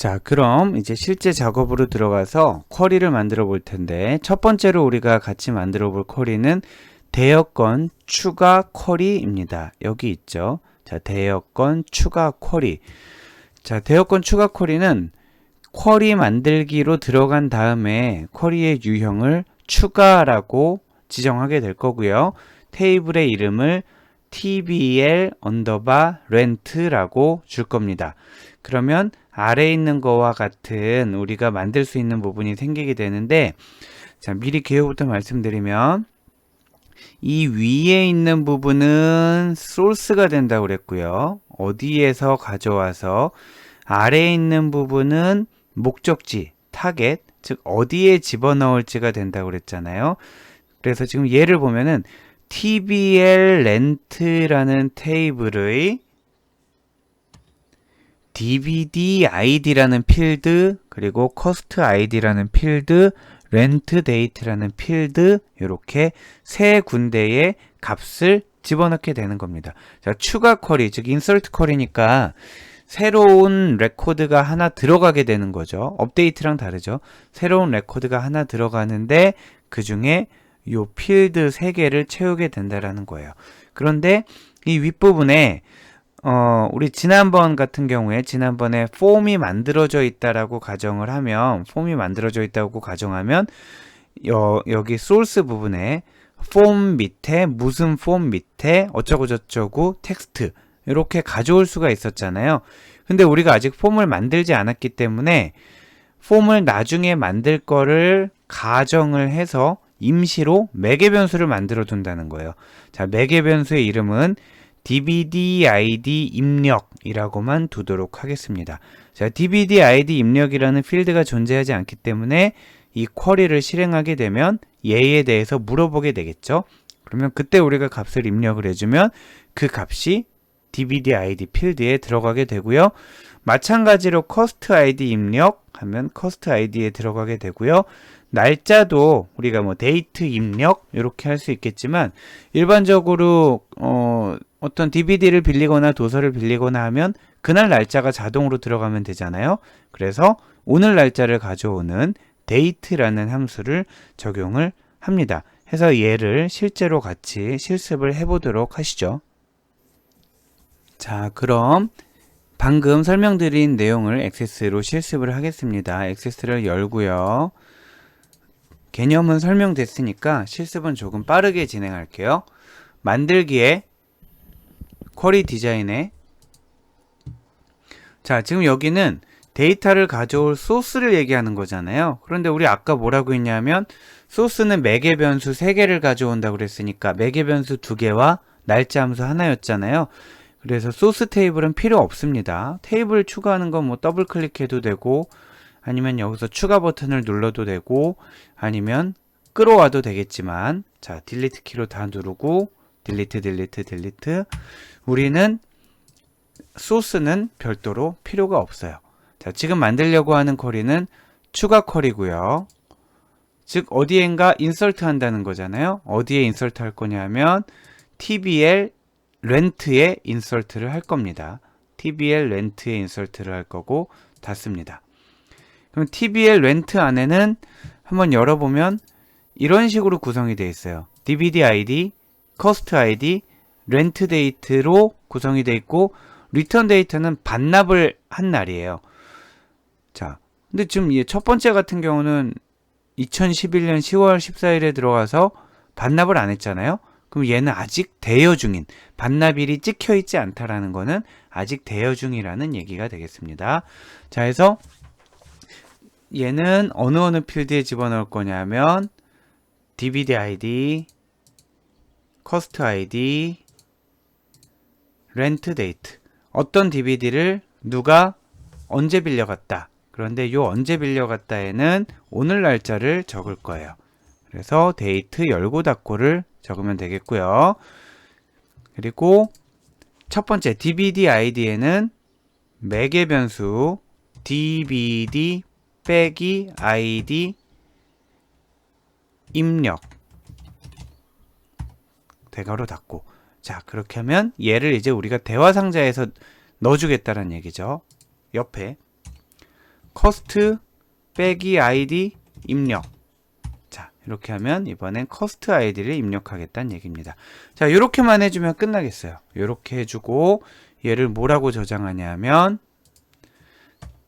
자, 그럼 이제 실제 작업으로 들어가서 쿼리를 만들어 볼 텐데, 첫 번째로 우리가 같이 만들어 볼 쿼리는 대여건 추가 쿼리입니다. 여기 있죠. 자, 대여건 추가 쿼리. 자, 대여건 추가 쿼리는 쿼리 만들기로 들어간 다음에 쿼리의 유형을 추가라고 지정하게 될 거고요. 테이블의 이름을 tbl rent라고 줄 겁니다. 그러면 아래에 있는 거와 같은 우리가 만들 수 있는 부분이 생기게 되는데, 자, 미리 개요부터 말씀드리면 이 위에 있는 부분은 source가 된다고 그랬고요. 어디에서 가져와서 아래에 있는 부분은 목적지, 타겟, 즉 어디에 집어넣을지가 된다고 그랬잖아요. 그래서 지금 예를 보면은 tbl rent라는 테이블의 dvd id라는 필드, 그리고 cost id라는 필드, rent date라는 필드, 이렇게 세 군데의 값을 집어넣게 되는 겁니다. 자, 추가 쿼리, 즉 insert 쿼리니까 새로운 레코드가 하나 들어가게 되는 거죠. 업데이트랑 다르죠. 새로운 레코드가 하나 들어가는데 그 중에 요 필드 3개를 채우게 된다라는 거예요. 그런데 이 윗부분에 우리 지난번 같은 경우에 지난번에 폼이 만들어져 있다라고 가정을 하면, 폼이 만들어져 있다고 가정하면 여기 소스 부분에 폼 밑에 무슨 폼 밑에 어쩌고 저쩌고 텍스트 이렇게 가져올 수가 있었잖아요. 근데 우리가 아직 폼을 만들지 않았기 때문에 폼을 나중에 만들 거를 가정을 해서 임시로 매개 변수를 만들어 둔다는 거예요. 자, 매개 변수의 이름은 dvd id 입력이라고만 두도록 하겠습니다. 자, dvd id 입력이라는 필드가 존재하지 않기 때문에 이 쿼리를 실행하게 되면 얘에 대해서 물어보게 되겠죠. 그러면 그때 우리가 값을 입력을 해주면 그 값이 dvd id 필드에 들어가게 되고요. 마찬가지로 cost id 입력하면 cost id에 들어가게 되고요. 날짜도 우리가 뭐 date 입력 이렇게 할 수 있겠지만, 일반적으로 어떤 DVD를 빌리거나 도서를 빌리거나 하면 그날 날짜가 자동으로 들어가면 되잖아요. 그래서 오늘 날짜를 가져오는 date라는 함수를 적용을 합니다. 해서 얘를 실제로 같이 실습을 해보도록 하시죠. 자, 그럼 방금 설명드린 내용을 액세스로 실습을 하겠습니다. 액세스를 열고요. 개념은 설명됐으니까 실습은 조금 빠르게 진행할게요. 만들기에 쿼리 디자인에, 자, 지금 여기는 데이터를 가져올 소스를 얘기하는 거잖아요. 그런데 우리 아까 뭐라고 했냐면 소스는 매개 변수 3개를 가져온다고 그랬으니까 매개 변수 2개와 날짜 함수 하나였잖아요. 그래서 소스 테이블은 필요 없습니다. 테이블 추가하는 건 뭐 더블 클릭해도 되고, 아니면 여기서 추가 버튼을 눌러도 되고, 아니면 끌어와도 되겠지만, 자, 딜리트 키로 다 누르고 딜리트 딜리트 딜리트. 우리는 소스는 별도로 필요가 없어요. 자, 지금 만들려고 하는 쿼리는 추가 쿼리고요. 즉 어디엔가 인설트 한다는 거잖아요. 어디에 인설트 할 거냐면 tbl rent에 인설트를 할 겁니다. tbl rent에 인설트를 할 거고 닫습니다. 그럼 tbl rent 안에는 한번 열어보면 이런 식으로 구성이 되어 있어요. dvd id, cost id, rent date로 구성이 되어 있고, return date는 반납을 한 날이에요. 자, 근데 지금 첫 번째 같은 경우는 2011년 10월 14일에 들어가서 반납을 안 했잖아요. 그럼 얘는 아직 대여 중인, 반납일이 찍혀 있지 않다라는 거는 아직 대여 중이라는 얘기가 되겠습니다. 자, 해서 얘는 어느 필드에 집어넣을 거냐면 dvd id, cost id, rent date. 어떤 DVD를 누가 언제 빌려갔다. 그런데 요 언제 빌려갔다에는 오늘 날짜를 적을 거예요. 그래서 데이트 열고 닫고를 적으면 되겠고요. 그리고 첫 번째 DVD ID에는 매개 변수 DVD 빼기 ID 입력 대괄호 닫고. 자, 그렇게 하면 얘를 이제 우리가 대화 상자에서 넣어주겠다는 얘기죠. 옆에. 커스트 빼기 아이디 입력. 자, 이렇게 하면 이번엔 커스트 아이디를 입력하겠다는 얘기입니다. 자, 이렇게만 해주면 끝나겠어요. 이렇게 해주고 얘를 뭐라고 저장하냐면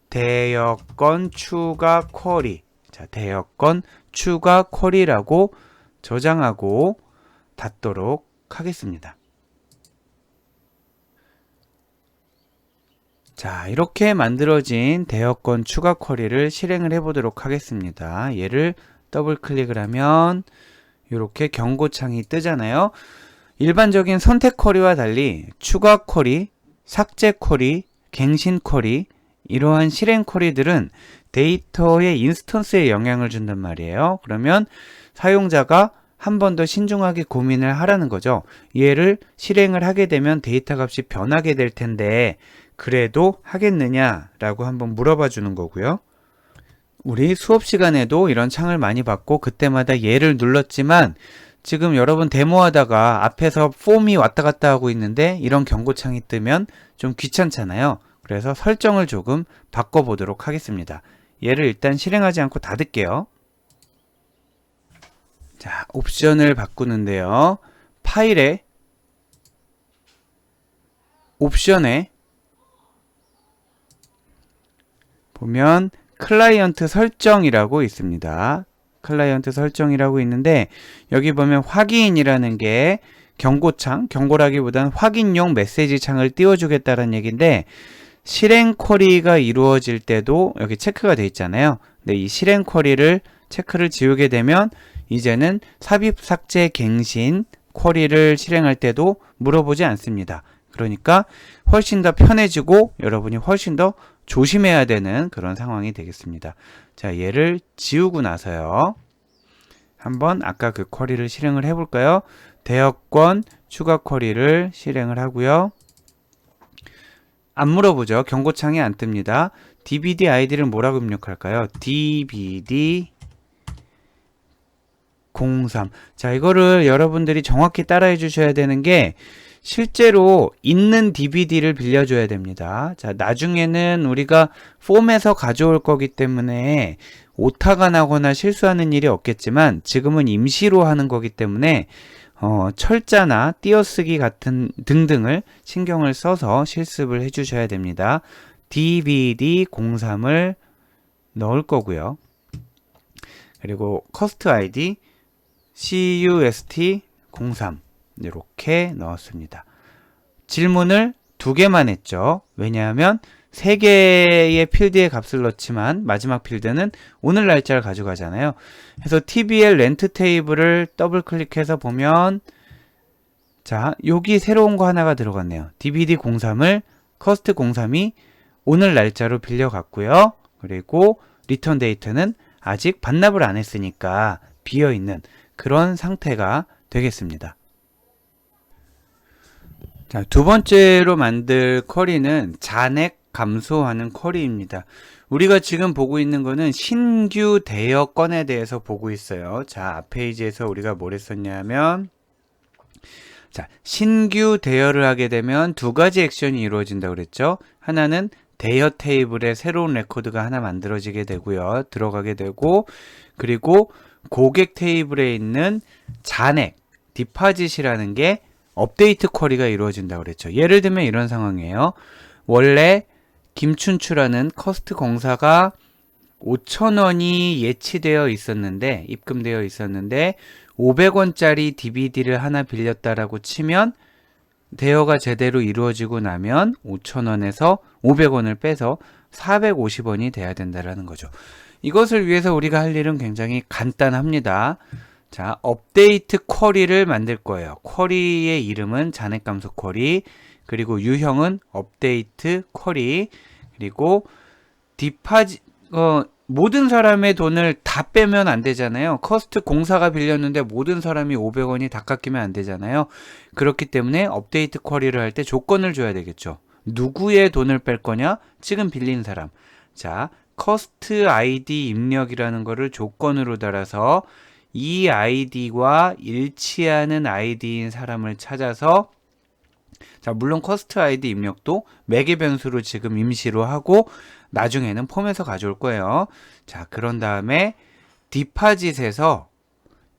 대여건 추가 쿼리. 자, 대여건 추가 쿼리라고 저장하고 닫도록 하겠습니다. 자, 이렇게 만들어진 대여건 추가 쿼리를 실행을 해 보도록 하겠습니다. 얘를 더블 클릭을 하면 이렇게 경고창이 뜨잖아요. 일반적인 선택 쿼리와 달리 추가 쿼리, 삭제 쿼리, 갱신 쿼리, 이러한 실행 쿼리들은 데이터의 인스턴스에 영향을 준단 말이에요. 그러면 사용자가 한 번 더 신중하게 고민을 하라는 거죠. 얘를 실행을 하게 되면 데이터 값이 변하게 될 텐데 그래도 하겠느냐라고 한번 물어봐 주는 거고요. 우리 수업 시간에도 이런 창을 많이 봤고 그때마다 얘를 눌렀지만 지금 여러분 데모하다가 앞에서 폼이 왔다 갔다 하고 있는데 이런 경고창이 뜨면 좀 귀찮잖아요. 그래서 설정을 조금 바꿔보도록 하겠습니다. 얘를 일단 실행하지 않고 닫을게요. 자, 옵션을 바꾸는데요. 파일에 옵션에 보면 클라이언트 설정이라고 있습니다. 클라이언트 설정이라고 있는데 여기 보면 확인이라는 게 경고창, 경고라기보다는 확인용 메시지 창을 띄워주겠다는 얘기인데 실행 쿼리가 이루어질 때도 여기 체크가 되어 있잖아요. 근데 이 실행 쿼리를 체크를 지우게 되면 이제는 삽입 삭제 갱신 쿼리를 실행할 때도 물어보지 않습니다. 그러니까 훨씬 더 편해지고 여러분이 훨씬 더 조심해야 되는 그런 상황이 되겠습니다. 자, 얘를 지우고 나서요. 한번 아까 그 쿼리를 실행을 해볼까요? 대여건 추가 쿼리를 실행을 하고요. 안 물어보죠. 경고창이 안 뜹니다. dbd 아이디를 뭐라고 입력할까요? dbd 03. 자, 이거를 여러분들이 정확히 따라해 주셔야 되는 게 실제로 있는 DVD를 빌려줘야 됩니다. 자, 나중에는 우리가 폼에서 가져올 거기 때문에 오타가 나거나 실수하는 일이 없겠지만 지금은 임시로 하는 거기 때문에 철자나 띄어쓰기 같은 등등을 신경을 써서 실습을 해주셔야 됩니다. DVD 03을 넣을 거고요. 그리고 커스트 아이디 CUST 03 이렇게 넣었습니다. 질문을 2개만 했죠. 왜냐하면 3개의 필드의 값을 넣지만 마지막 필드는 오늘 날짜를 가져가잖아요. 그래서 TBL 렌트 테이블을 더블 클릭해서 보면 자, 여기 새로운 거 하나가 들어갔네요. DVD 03을 커스트 03이 오늘 날짜로 빌려갔고요. 그리고 리턴 데이트는 아직 반납을 안 했으니까 비어있는 그런 상태가 되겠습니다. 자, 2번째로 만들 쿼리는 잔액 감소하는 쿼리입니다. 우리가 지금 보고 있는 거는 신규 대여 건에 대해서 보고 있어요. 자, 앞 페이지에서 우리가 뭘 했었냐면 자, 신규 대여를 하게 되면 2가지 액션이 이루어진다고 그랬죠. 하나는 대여 테이블에 새로운 레코드가 하나 만들어지게 되고요. 들어가게 되고 그리고 고객 테이블에 있는 잔액, 디파짓이라는 게 업데이트 쿼리가 이루어진다고 그랬죠. 예를 들면 이런 상황이에요. 원래 김춘추라는 커스트 공사가 5,000원이 예치되어 있었는데 입금되어 있었는데 500원짜리 DVD를 하나 빌렸다라고 치면 대여가 제대로 이루어지고 나면 5,000원에서 500원을 빼서 450원이 돼야 된다라는 거죠. 이것을 위해서 우리가 할 일은 굉장히 간단합니다. 자, 업데이트 쿼리를 만들 거예요. 쿼리의 이름은 잔액감소 쿼리, 그리고 유형은 업데이트 쿼리, 그리고 디파지 모든 사람의 돈을 다 빼면 안 되잖아요. 커스트 공사가 빌렸는데 모든 사람이 500원이 다 깎이면 안 되잖아요. 그렇기 때문에 업데이트 쿼리를 할 때 조건을 줘야 되겠죠. 누구의 돈을 뺄 거냐? 지금 빌린 사람. 자, 커스트 아이디 입력이라는 거를 조건으로 달아서 이 아이디와 일치하는 아이디인 사람을 찾아서 자, 물론 커스트 아이디 입력도 매개 변수로 지금 임시로 하고 나중에는 폼에서 가져올 거예요. 자, 그런 다음에 디파짓에서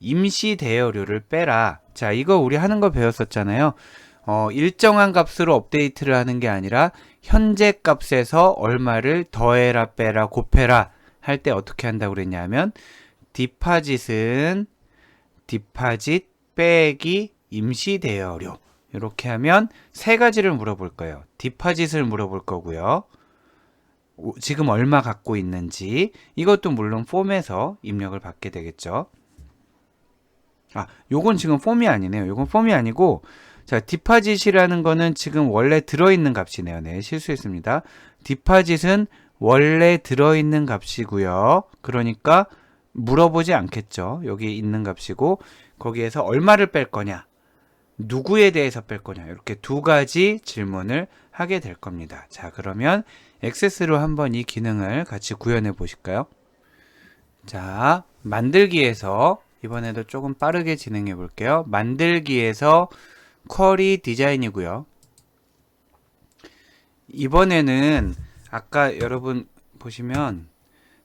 임시 대여료를 빼라. 자, 이거 우리 하는 거 배웠었잖아요. 일정한 값으로 업데이트를 하는 게 아니라 현재 값에서 얼마를 더해라, 빼라, 곱해라 할 때 어떻게 한다고 그랬냐면 디파짓은 디파짓 빼기 임시 대여료, 이렇게 하면 세 가지를 물어볼 거예요. 디파짓을 물어볼 거고요. 지금 얼마 갖고 있는지, 이것도 물론 폼에서 입력을 받게 되겠죠. 요건 지금 폼이 아니네요. 요건 폼이 아니고, 자, 디파짓이라는 거는 지금 원래 들어있는 값이네요. 네, 실수했습니다. 디파짓은 원래 들어있는 값이고요. 그러니까 물어보지 않겠죠. 여기 있는 값이고, 거기에서 얼마를 뺄 거냐, 누구에 대해서 뺄 거냐, 이렇게 두 가지 질문을 하게 될 겁니다. 자, 그러면 액세스로 한번 이 기능을 같이 구현해 보실까요? 자, 만들기에서 이번에도 조금 빠르게 진행해 볼게요. 만들기에서 쿼리 디자인이고요. 이번에는 아까 여러분 보시면,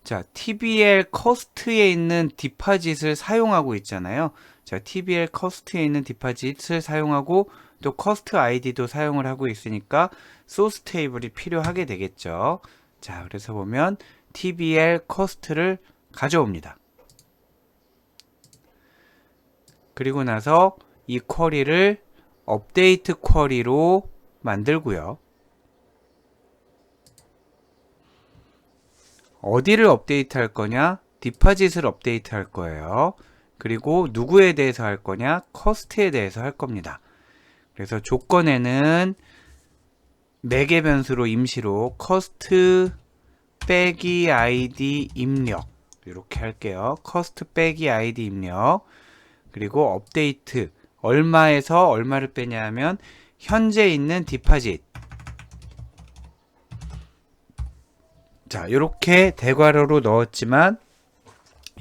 자, TBL 커스트에 있는 디파짓을 사용하고 있잖아요. 자, TBL 커스트에 있는 디파짓을 사용하고 또 커스트 아이디도 사용을 하고 있으니까 소스 테이블이 필요하게 되겠죠. 자, 그래서 보면 TBL 커스트를 가져옵니다. 그리고 나서 이 쿼리를 업데이트 쿼리로 만들고요. 어디를 업데이트 할 거냐? 디파짓을 업데이트 할 거예요. 그리고 누구에 대해서 할 거냐? 커스트에 대해서 할 겁니다. 그래서 조건에는 매개 변수로 임시로 커스트 빼기 아이디 입력, 이렇게 할게요. 커스트 빼기 아이디 입력. 그리고 업데이트, 얼마에서 얼마를 빼냐 하면 현재 있는 디파짓. 자, 이렇게 대괄호로 넣었지만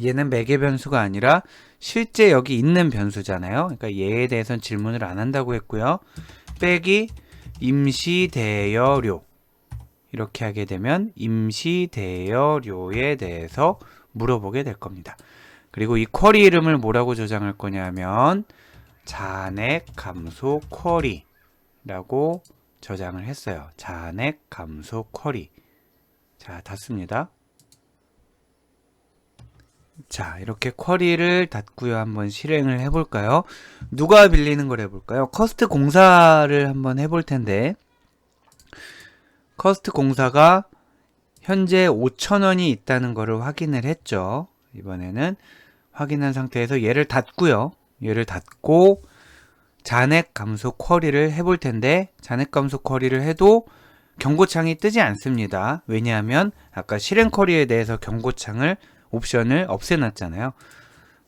얘는 매개 변수가 아니라 실제 여기 있는 변수잖아요. 그러니까 얘에 대해서는 질문을 안 한다고 했고요. 빼기 임시 대여료, 이렇게 하게 되면 임시 대여료에 대해서 물어보게 될 겁니다. 그리고 이 쿼리 이름을 뭐라고 저장할 거냐면 잔액 감소 쿼리라고 저장을 했어요. 잔액 감소 쿼리. 자, 닫습니다. 자, 이렇게 쿼리를 닫고요. 한번 실행을 해볼까요? 누가 빌리는 걸 해볼까요? 커스트 공사를 한번 해볼 텐데, 커스트 공사가 현재 5,000원이 있다는 것을 확인을 했죠. 이번에는 확인한 상태에서 얘를 닫고요. 얘를 닫고 잔액 감소 쿼리를 해볼 텐데, 잔액 감소 쿼리를 해도 경고창이 뜨지 않습니다. 왜냐하면 아까 실행 쿼리에 대해서 경고창을 옵션을 없애놨잖아요.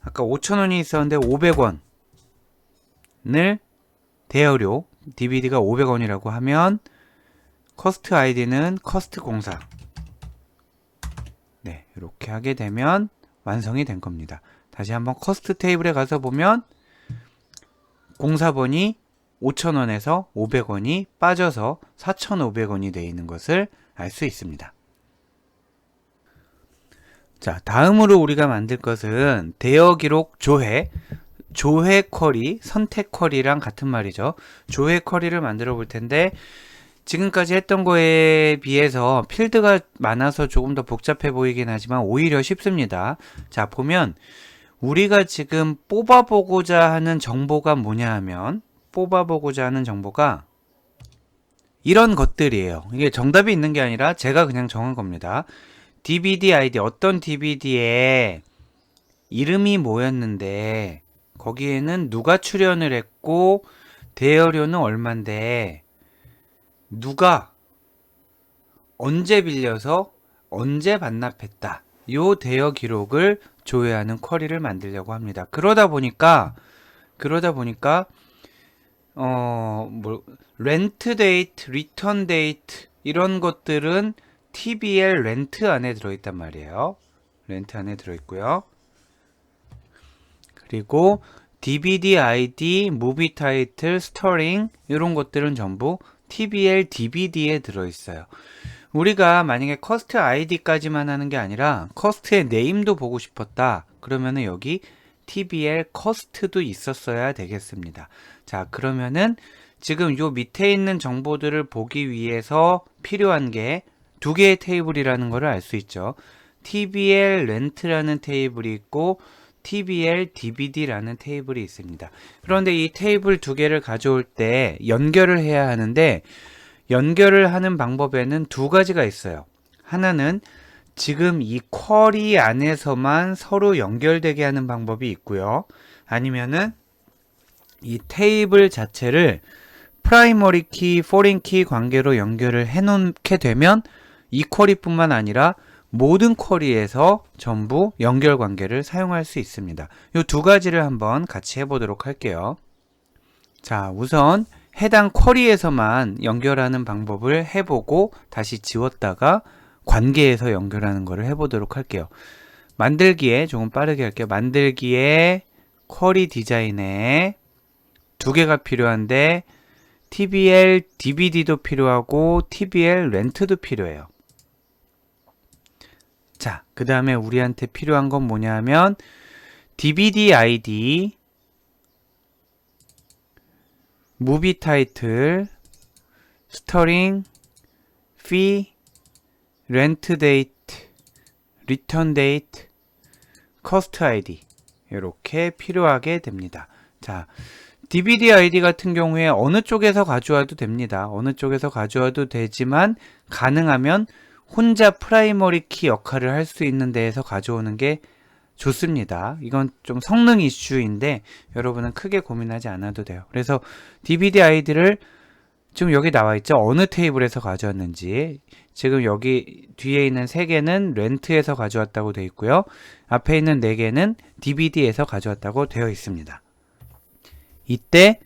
아까 5,000원이 있었는데 500원을 대여료, DBD가 500원이라고 하면 커스트 아이디는 커스트 공사, 네, 이렇게 하게 되면 완성이 된 겁니다. 다시 한번 커스트 테이블에 가서 보면 공사번이 5,000원에서 500원이 빠져서 4,500원이 되어 있는 것을 알 수 있습니다. 자, 다음으로 우리가 만들 것은 대여 기록 조회, 조회 쿼리, 선택 쿼리랑 같은 말이죠. 조회 쿼리를 만들어 볼 텐데, 지금까지 했던 거에 비해서 필드가 많아서 조금 더 복잡해 보이긴 하지만 오히려 쉽습니다. 자, 보면 우리가 지금 뽑아보고자 하는 정보가 뭐냐 하면, 뽑아보고자 하는 정보가 이런 것들이에요. 이게 정답이 있는 게 아니라 제가 그냥 정한 겁니다. DVD 아이디, 어떤 DVD에 이름이 뭐였는데 거기에는 누가 출연을 했고 대여료는 얼만데 누가 언제 빌려서 언제 반납했다, 요 대여 기록을 조회하는 쿼리를 만들려고 합니다. 그러다 보니까 렌트 데이트, 리턴 데이트 이런 것들은 TBL 렌트 안에 들어있단 말이에요. 렌트 안에 들어있고요. 그리고 DVD ID, 무비 타이틀, 스토링 이런 것들은 전부 TBL DVD에 들어있어요. 우리가 만약에 커스트 ID까지만 하는 게 아니라 커스트의 네임도 보고 싶었다. 그러면은 여기 TBL 커스트도 있었어야 되겠습니다. 자, 그러면은 지금 요 밑에 있는 정보들을 보기 위해서 필요한 게 두 개의 테이블이라는 것을 알 수 있죠. TBL 렌트라는 테이블이 있고 TBL DVD라는 테이블이 있습니다. 그런데 이 테이블 두 개를 가져올 때 연결을 해야 하는데 연결을 하는 방법에는 두 가지가 있어요. 하나는 지금 이 쿼리 안에서만 서로 연결되게 하는 방법이 있고요. 아니면은 이 테이블 자체를 프라이머리 키, 포린 키 관계로 연결을 해 놓게 되면 이 쿼리뿐만 아니라 모든 쿼리에서 전부 연결 관계를 사용할 수 있습니다. 이 두 가지를 한번 같이 해보도록 할게요. 자, 우선 해당 쿼리에서만 연결하는 방법을 해보고 다시 지웠다가 관계에서 연결하는 것을 해보도록 할게요. 만들기에 조금 빠르게 할게요. 만들기에 쿼리 디자인에 두 개가 필요한데 TBL DVD도 필요하고 TBL 렌트도 필요해요. 자, 그 다음에 우리한테 필요한 건 뭐냐 하면 DVD ID, 무비 타이틀, 스토링, 피, 렌트 데이트, 리턴 데이트, 커스트 아이디 이렇게 필요하게 됩니다. 자, DVD ID 같은 경우에 어느 쪽에서 가져와도 됩니다. 어느 쪽에서 가져와도 되지만 가능하면 혼자 프라이머리 키 역할을 할 수 있는 데에서 가져오는 게 좋습니다. 이건 좀 성능 이슈인데 여러분은 크게 고민하지 않아도 돼요. 그래서 DVD ID를 지금 여기 나와 있죠. 어느 테이블에서 가져왔는지. 지금 여기 뒤에 있는 3개는 렌트에서 가져왔다고 되어 있고요. 앞에 있는 4개는 DVD에서 가져왔다고 되어 있습니다. 이때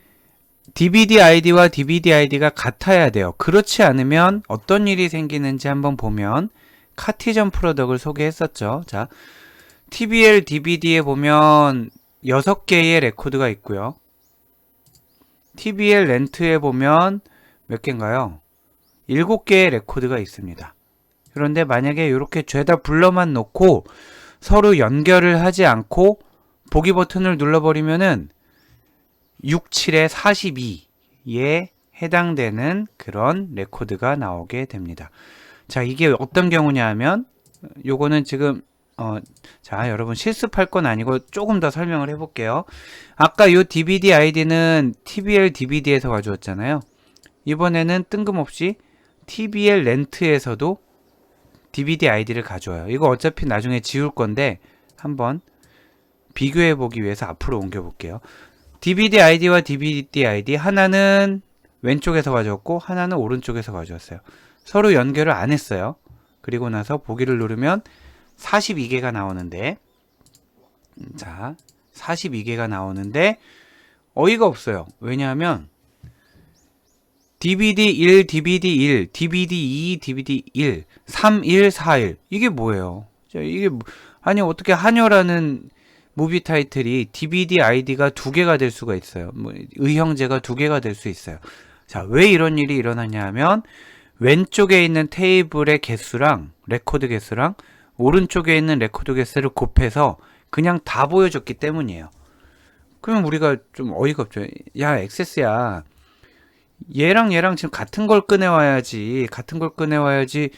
DVD ID와 DVD ID가 같아야 돼요. 그렇지 않으면 어떤 일이 생기는지 한번 보면 카티전 프로덕을 소개했었죠. 자, TBL DVD에 보면 6개의 레코드가 있고요. TBL 렌트에 보면 몇 개인가요? 7개의 레코드가 있습니다. 그런데 만약에 이렇게 죄다 불러만 놓고 서로 연결을 하지 않고 보기 버튼을 눌러버리면은 67에 42에 해당되는 그런 레코드가 나오게 됩니다. 자, 이게 어떤 경우냐 하면 요거는 지금 자, 여러분 실습할 건 아니고 조금 더 설명을 해볼게요. 아까 요 DVD ID는 TBL DVD에서 가져왔잖아요. 이번에는 뜬금없이 TBL 렌트에서도 DVD ID를 가져와요. 이거 어차피 나중에 지울 건데 한번 비교해 보기 위해서 앞으로 옮겨 볼게요. DVD ID와 DVD ID 하나는 왼쪽에서 가져왔고 하나는 오른쪽에서 가져왔어요. 서로 연결을 안 했어요. 그리고 나서 보기를 누르면 42개가 나오는데 자, 42개가 나오는데 어이가 없어요. 왜냐하면 DVD 1, DVD 1, DVD 2, DVD 1, 3, 1, 4, 1 이게 뭐예요? 이게 아니 어떻게 한여라는 무비 타이틀이 DVD ID가 2개가 될 수가 있어요. 의형제가 2개가 될 수 있어요. 자, 왜 이런 일이 일어나냐 하면 왼쪽에 있는 테이블의 개수랑 레코드 개수랑 오른쪽에 있는 레코드 개수를 곱해서 그냥 다 보여줬기 때문이에요. 그러면 우리가 좀 어이가 없죠. 야, 액세스야. 얘랑 얘랑 지금 같은 걸 꺼내와야지. 같은 걸 꺼내와야지.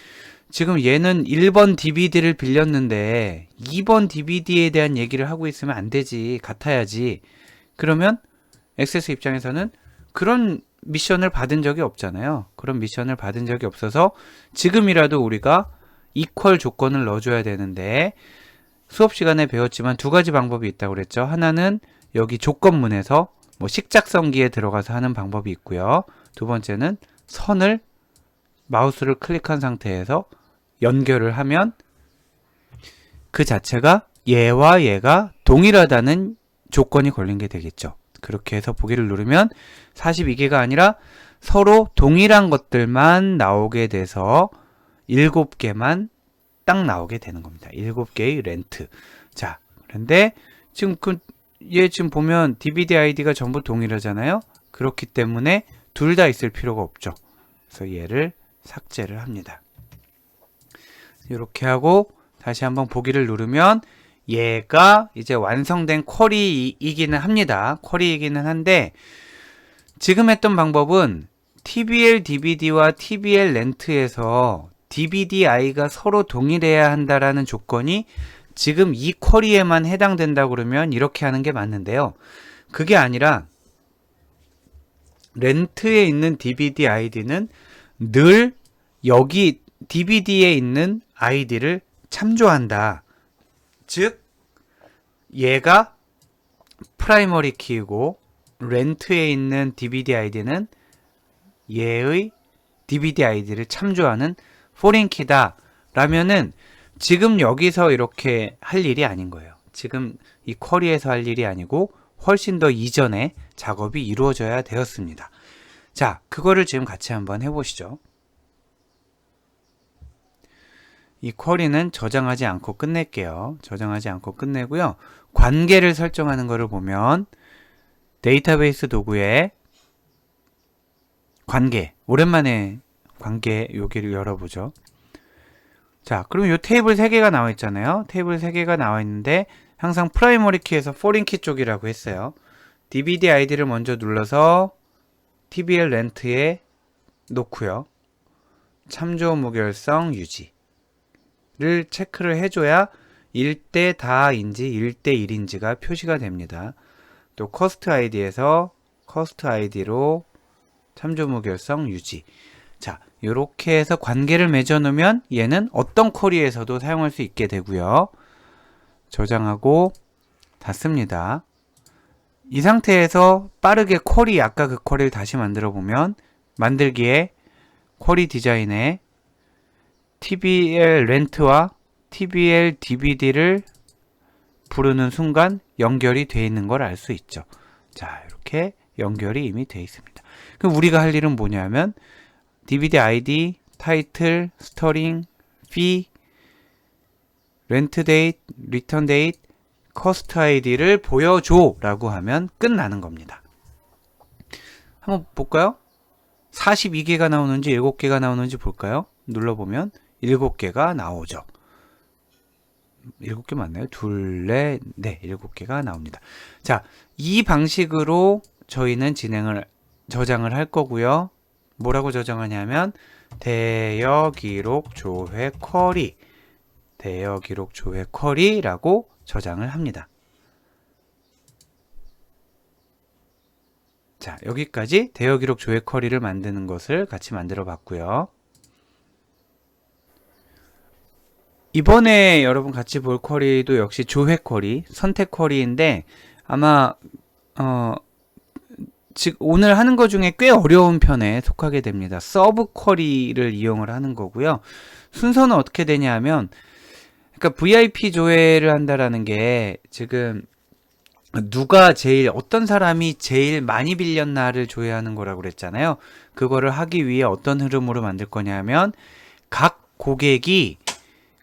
지금 얘는 1번 DVD를 빌렸는데 2번 DVD에 대한 얘기를 하고 있으면 안 되지. 같아야지. 그러면 액세스 입장에서는 그런 미션을 받은 적이 없잖아요. 그런 미션을 받은 적이 없어서 지금이라도 우리가 이퀄 조건을 넣어줘야 되는데 수업 시간에 배웠지만 2가지 방법이 있다고 그랬죠. 하나는 여기 조건문에서 식작성기에 들어가서 하는 방법이 있고요. 두 번째는 선을 마우스를 클릭한 상태에서 연결을 하면 그 자체가 얘와 얘가 동일하다는 조건이 걸린 게 되겠죠. 그렇게 해서 보기를 누르면 42개가 아니라 서로 동일한 것들만 나오게 돼서 7개만 딱 나오게 되는 겁니다. 7개의 렌트. 자, 그런데 지금 그 얘 지금 보면 DVD 아이디가 전부 동일하잖아요. 그렇기 때문에 둘 다 있을 필요가 없죠. 그래서 얘를 삭제를 합니다. 이렇게 하고 다시 한번 보기를 누르면 얘가 이제 완성된 쿼리이기는 합니다. 쿼리이기는 한데 지금 했던 방법은 TBL DVD와 TBL 렌트에서 DVD-I가 서로 동일해야 한다라는 조건이 지금 이 쿼리에만 해당된다 그러면 이렇게 하는 게 맞는데요. 그게 아니라 렌트에 있는 DVD 아이디는 늘 여기 DVD에 있는 아이디를 참조한다. 즉 얘가 프라이머리 키이고 렌트에 있는 DVD 아이디는 얘의 DVD 아이디를 참조하는 포린 키다 라면은 지금 여기서 이렇게 할 일이 아닌 거예요. 지금 이 쿼리에서 할 일이 아니고 훨씬 더 이전에 작업이 이루어져야 되었습니다. 자, 그거를 지금 같이 한번 해보시죠. 이 쿼리는 저장하지 않고 끝낼게요. 저장하지 않고 끝내고요. 관계를 설정하는 것을 보면 데이터베이스 도구에 관계, 오랜만에 관계 여기를 열어보죠. 자, 그러면 이 테이블 3개가 나와 있잖아요. 테이블 3개가 나와 있는데 항상 프라이머리 키에서 포린 키 쪽이라고 했어요. DVD 아이디를 먼저 눌러서 TBL 렌트에 놓고요. 참조 무결성 유지를 체크를 해줘야 1대 다인지 1대 1인지가 표시가 됩니다. 또 커스트 아이디에서 커스트 아이디로 참조 무결성 유지. 자, 이렇게 해서 관계를 맺어 놓으면 얘는 어떤 쿼리에서도 사용할 수 있게 되고요. 저장하고 닫습니다. 이 상태에서 빠르게 쿼리, 아까 그 쿼리를 다시 만들어 보면 만들기에 쿼리 디자인에 TBL 렌트와 TBL DVD를 부르는 순간 연결이 되어 있는 걸 알 수 있죠. 자, 이렇게 연결이 이미 되어 있습니다. 그럼 우리가 할 일은 뭐냐면 DVD ID, 타이틀, 스토링, 피, 렌트 데이트, 리턴 데이트, 커스트 아이디를 보여줘 라고 하면 끝나는 겁니다. 한번 볼까요? 42개가 나오는지 7개가 나오는지 볼까요? 눌러보면 7개가 나오죠. 7개 맞나요? 둘, 넷, 네, 7개가 나옵니다. 자, 이 방식으로 저희는 저장을 할 거고요. 뭐라고 저장하냐면 대여 기록 조회 쿼리, 대여 기록 조회 쿼리라고 저장을 합니다. 자, 여기까지 대여 기록 조회 쿼리를 만드는 것을 같이 만들어 봤고요. 이번에 여러분 같이 볼 쿼리도 역시 조회 쿼리, 선택 쿼리인데 아마 즉 오늘 하는 것 중에 꽤 어려운 편에 속하게 됩니다. 서브 쿼리를 이용을 하는 거고요. 순서는 어떻게 되냐 하면 그러니까 VIP 조회를 한다라는 게 지금 누가 제일 어떤 사람이 제일 많이 빌렸나를 조회하는 거라고 그랬잖아요. 그거를 하기 위해 어떤 흐름으로 만들 거냐면 각 고객이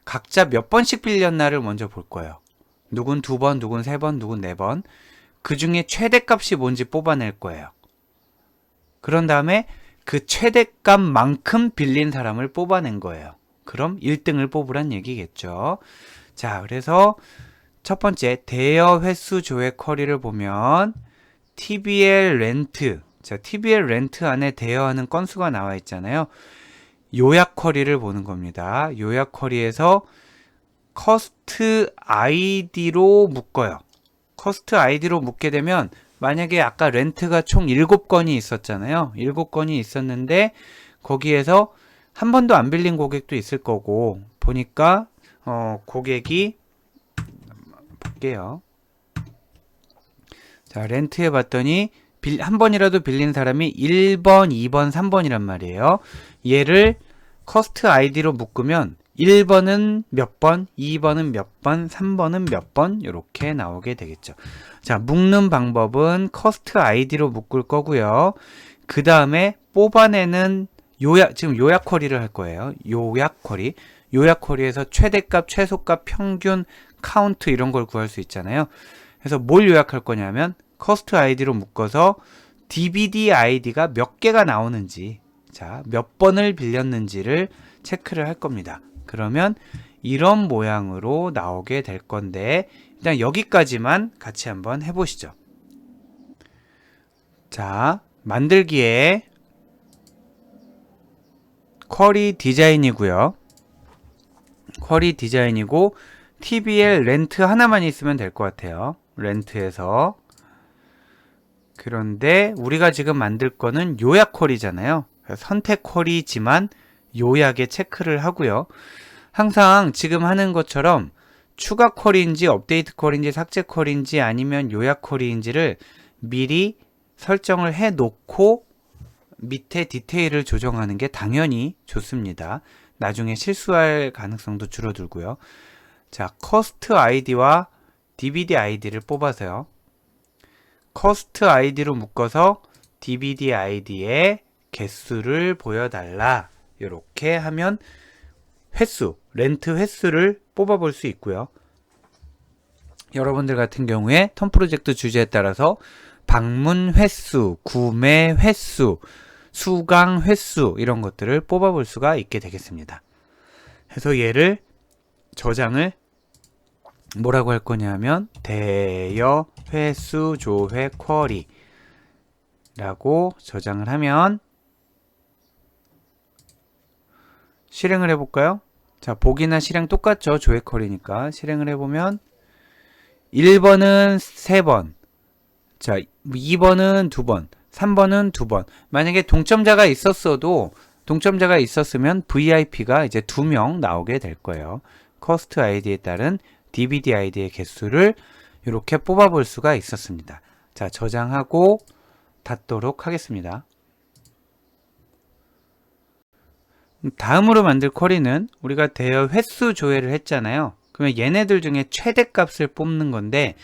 각자 몇 번씩 빌렸나를 먼저 볼 거예요. 누군 2번, 누군 3번, 누군 4번. 그 중에 최대값이 뭔지 뽑아낼 거예요. 그런 다음에 그 최대값만큼 빌린 사람을 뽑아낸 거예요. 그럼 1등을 뽑으란 얘기겠죠. 자, 그래서 첫 번째 대여 횟수 조회 쿼리를 보면 TBL 렌트, 자, TBL 렌트 안에 대여하는 건수가 나와 있잖아요. 요약 쿼리를 보는 겁니다. 요약 쿼리에서 커스트 아이디로 묶어요. 커스트 아이디로 묶게 되면 만약에 아까 렌트가 총 7건이 있었잖아요. 7건이 있었는데 거기에서 한 번도 안 빌린 고객도 있을 거고 보니까 고객이 볼게요. 자, 렌트해 봤더니 한 번이라도 빌린 사람이 1번, 2번, 3번이란 말이에요. 얘를 커스트 아이디로 묶으면 1번은 몇 번, 2번은 몇 번, 3번은 몇 번 이렇게 나오게 되겠죠. 자, 묶는 방법은 커스트 아이디로 묶을 거고요. 그 다음에 뽑아내는 지금 요약 쿼리를 할 거예요. 요약 쿼리. 요약 쿼리에서 최대값, 최소값, 평균, 카운트 이런 걸 구할 수 있잖아요. 그래서 뭘 요약할 거냐면 커스트 아이디로 묶어서 DVD 아이디가 몇 개가 나오는지, 자, 몇 번을 빌렸는지를 체크를 할 겁니다. 그러면 이런 모양으로 나오게 될 건데, 일단 여기까지만 같이 한번 해보시죠. 자, 만들기에 쿼리 디자인이고요. 쿼리 디자인이고 TBL 렌트 하나만 있으면 될 것 같아요. 렌트에서. 그런데 우리가 지금 만들 거는 요약 쿼리잖아요. 선택 쿼리지만 요약에 체크를 하고요. 항상 지금 하는 것처럼 추가 쿼리인지 업데이트 쿼리인지 삭제 쿼리인지 아니면 요약 쿼리인지를 미리 설정을 해 놓고 밑에 디테일을 조정하는 게 당연히 좋습니다. 나중에 실수할 가능성도 줄어들고요. 자, 커스트 아이디와 DVD 아이디를 뽑아서요. 커스트 아이디로 묶어서 DVD 아이디의 개수를 보여달라. 이렇게 하면 횟수, 렌트 횟수를 뽑아볼 수 있고요. 여러분들 같은 경우에 턴 프로젝트 주제에 따라서 방문 횟수, 구매 횟수, 수강 횟수 이런 것들을 뽑아볼 수가 있게 되겠습니다. 그래서 얘를 저장을 뭐라고 할 거냐면 대여 횟수 조회 쿼리 라고 저장을 하면 실행을 해볼까요? 자, 보기나 실행 똑같죠. 조회 쿼리니까 실행을 해보면 1번은 3번, 자 2번은 2번, 3번은 2번. 만약에 동점자가 있었으면 VIP가 이제 2명 나오게 될 거예요. 커스트 아이디에 따른 DVD 아이디의 개수를 이렇게 뽑아볼 수가 있었습니다. 자, 저장하고 닫도록 하겠습니다. 다음으로 만들 쿼리는 우리가 대여 횟수 조회를 했잖아요. 그러면 얘네들 중에 최대값을 뽑는 건데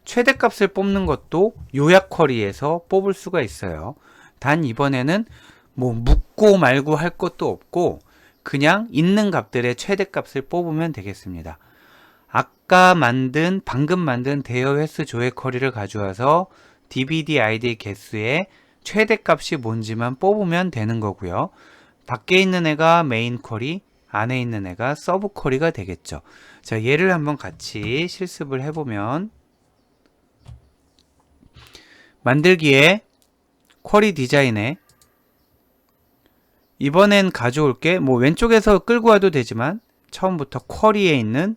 최대값을 뽑는 것도 요약 쿼리에서 뽑을 수가 있어요. 단 이번에는 뭐 묻고 말고 할 것도 없고 그냥 있는 값들의 최대값을 뽑으면 되겠습니다. 방금 만든 대여 횟수 조회 쿼리를 가져와서 DVD 아이디 개수의 최대값이 뭔지만 뽑으면 되는 거고요. 밖에 있는 애가 메인 쿼리, 안에 있는 애가 서브 쿼리가 되겠죠. 자, 얘를 한번 같이 실습을 해보면 만들기에 쿼리 디자인에 이번엔 가져올게 뭐 왼쪽에서 끌고 와도 되지만 처음부터 쿼리에 있는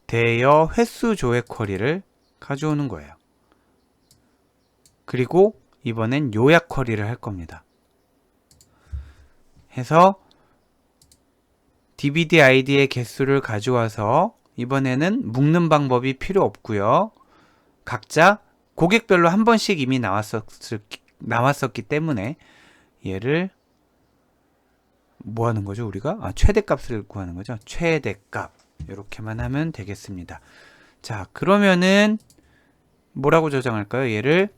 대여 횟수 조회 쿼리를 가져오는 거예요. 그리고 이번엔 요약 쿼리를 할 겁니다. 해서 DVD 아이디의 개수를 가져와서 이번에는 묶는 방법이 필요 없고요. 각자 고객별로 한 번씩 이미 나왔었기 때문에 얘를 뭐 하는 거죠, 우리가? 최대값을 구하는 거죠. 최대값. 이렇게만 하면 되겠습니다. 자, 그러면은 뭐라고 저장할까요? 얘를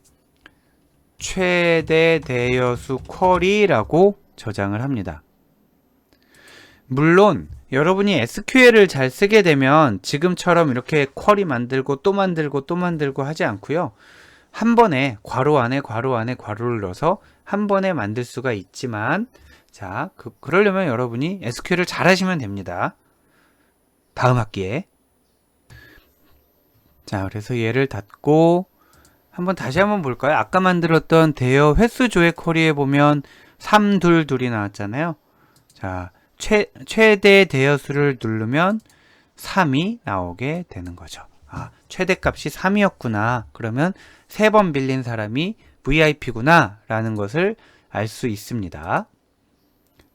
최대 대여수 쿼리라고 저장을 합니다. 물론 여러분이 SQL을 잘 쓰게 되면 지금처럼 이렇게 쿼리 만들고 또 만들고 또 만들고 하지 않고요. 한 번에 괄호 안에 괄호를 넣어서 한 번에 만들 수가 있지만 자, 그러려면 여러분이 SQL을 잘 하시면 됩니다. 다음 학기에. 자, 그래서 얘를 닫고 다시 한번 볼까요? 아까 만들었던 대여 횟수 조회 쿼리에 보면 322이 나왔잖아요. 자, 최대 대여수를 누르면 3이 나오게 되는 거죠. 최대값이 3이었구나. 그러면 3번 빌린 사람이 VIP구나 라는 것을 알 수 있습니다.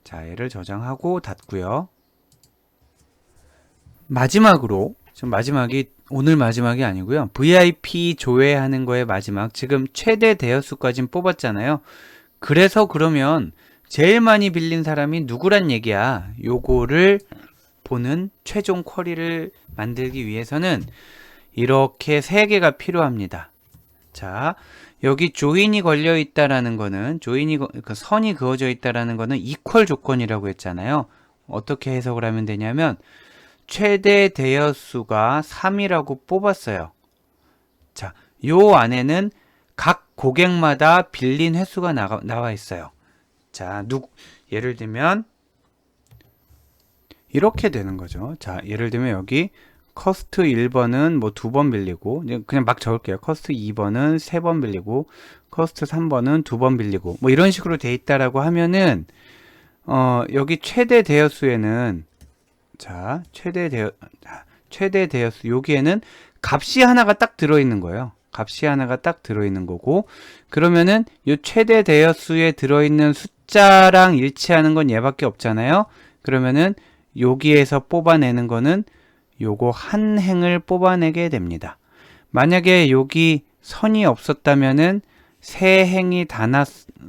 자, 얘를 저장하고 닫고요. 마지막으로, 오늘 마지막이 아니고요. VIP 조회하는 거의 마지막. 지금 최대 대여수까지는 뽑았잖아요. 그래서 그러면 제일 많이 빌린 사람이 누구란 얘기야. 요거를 보는 최종 쿼리를 만들기 위해서는 이렇게 3개가 필요합니다. 자, 여기 조인이 걸려 있다라는 거는 선이 그어져 있다라는 거는 이퀄 조건이라고 했잖아요. 어떻게 해석을 하면 되냐면 최대 대여수가 3이라고 뽑았어요. 자, 요 안에는 각 고객마다 빌린 횟수가 나와 있어요. 자, 예를 들면 이렇게 되는 거죠. 자, 예를 들면 여기 커스트 1번은 뭐 2번 빌리고, 그냥 막 적을게요. 커스트 2번은 3번 빌리고, 커스트 3번은 2번 빌리고, 뭐 이런 식으로 돼 있다라고 하면은, 여기 최대 대여수에는, 자, 최대 대여수, 여기에는 값이 하나가 딱 들어있는 거예요. 값이 하나가 딱 들어있는 거고, 그러면은 이 최대 대여수에 들어있는 숫자랑 일치하는 건 얘밖에 없잖아요. 그러면은 여기에서 뽑아내는 거는 요거 한 행을 뽑아내게 됩니다. 만약에 여기 선이 없었다면은 세 행이 다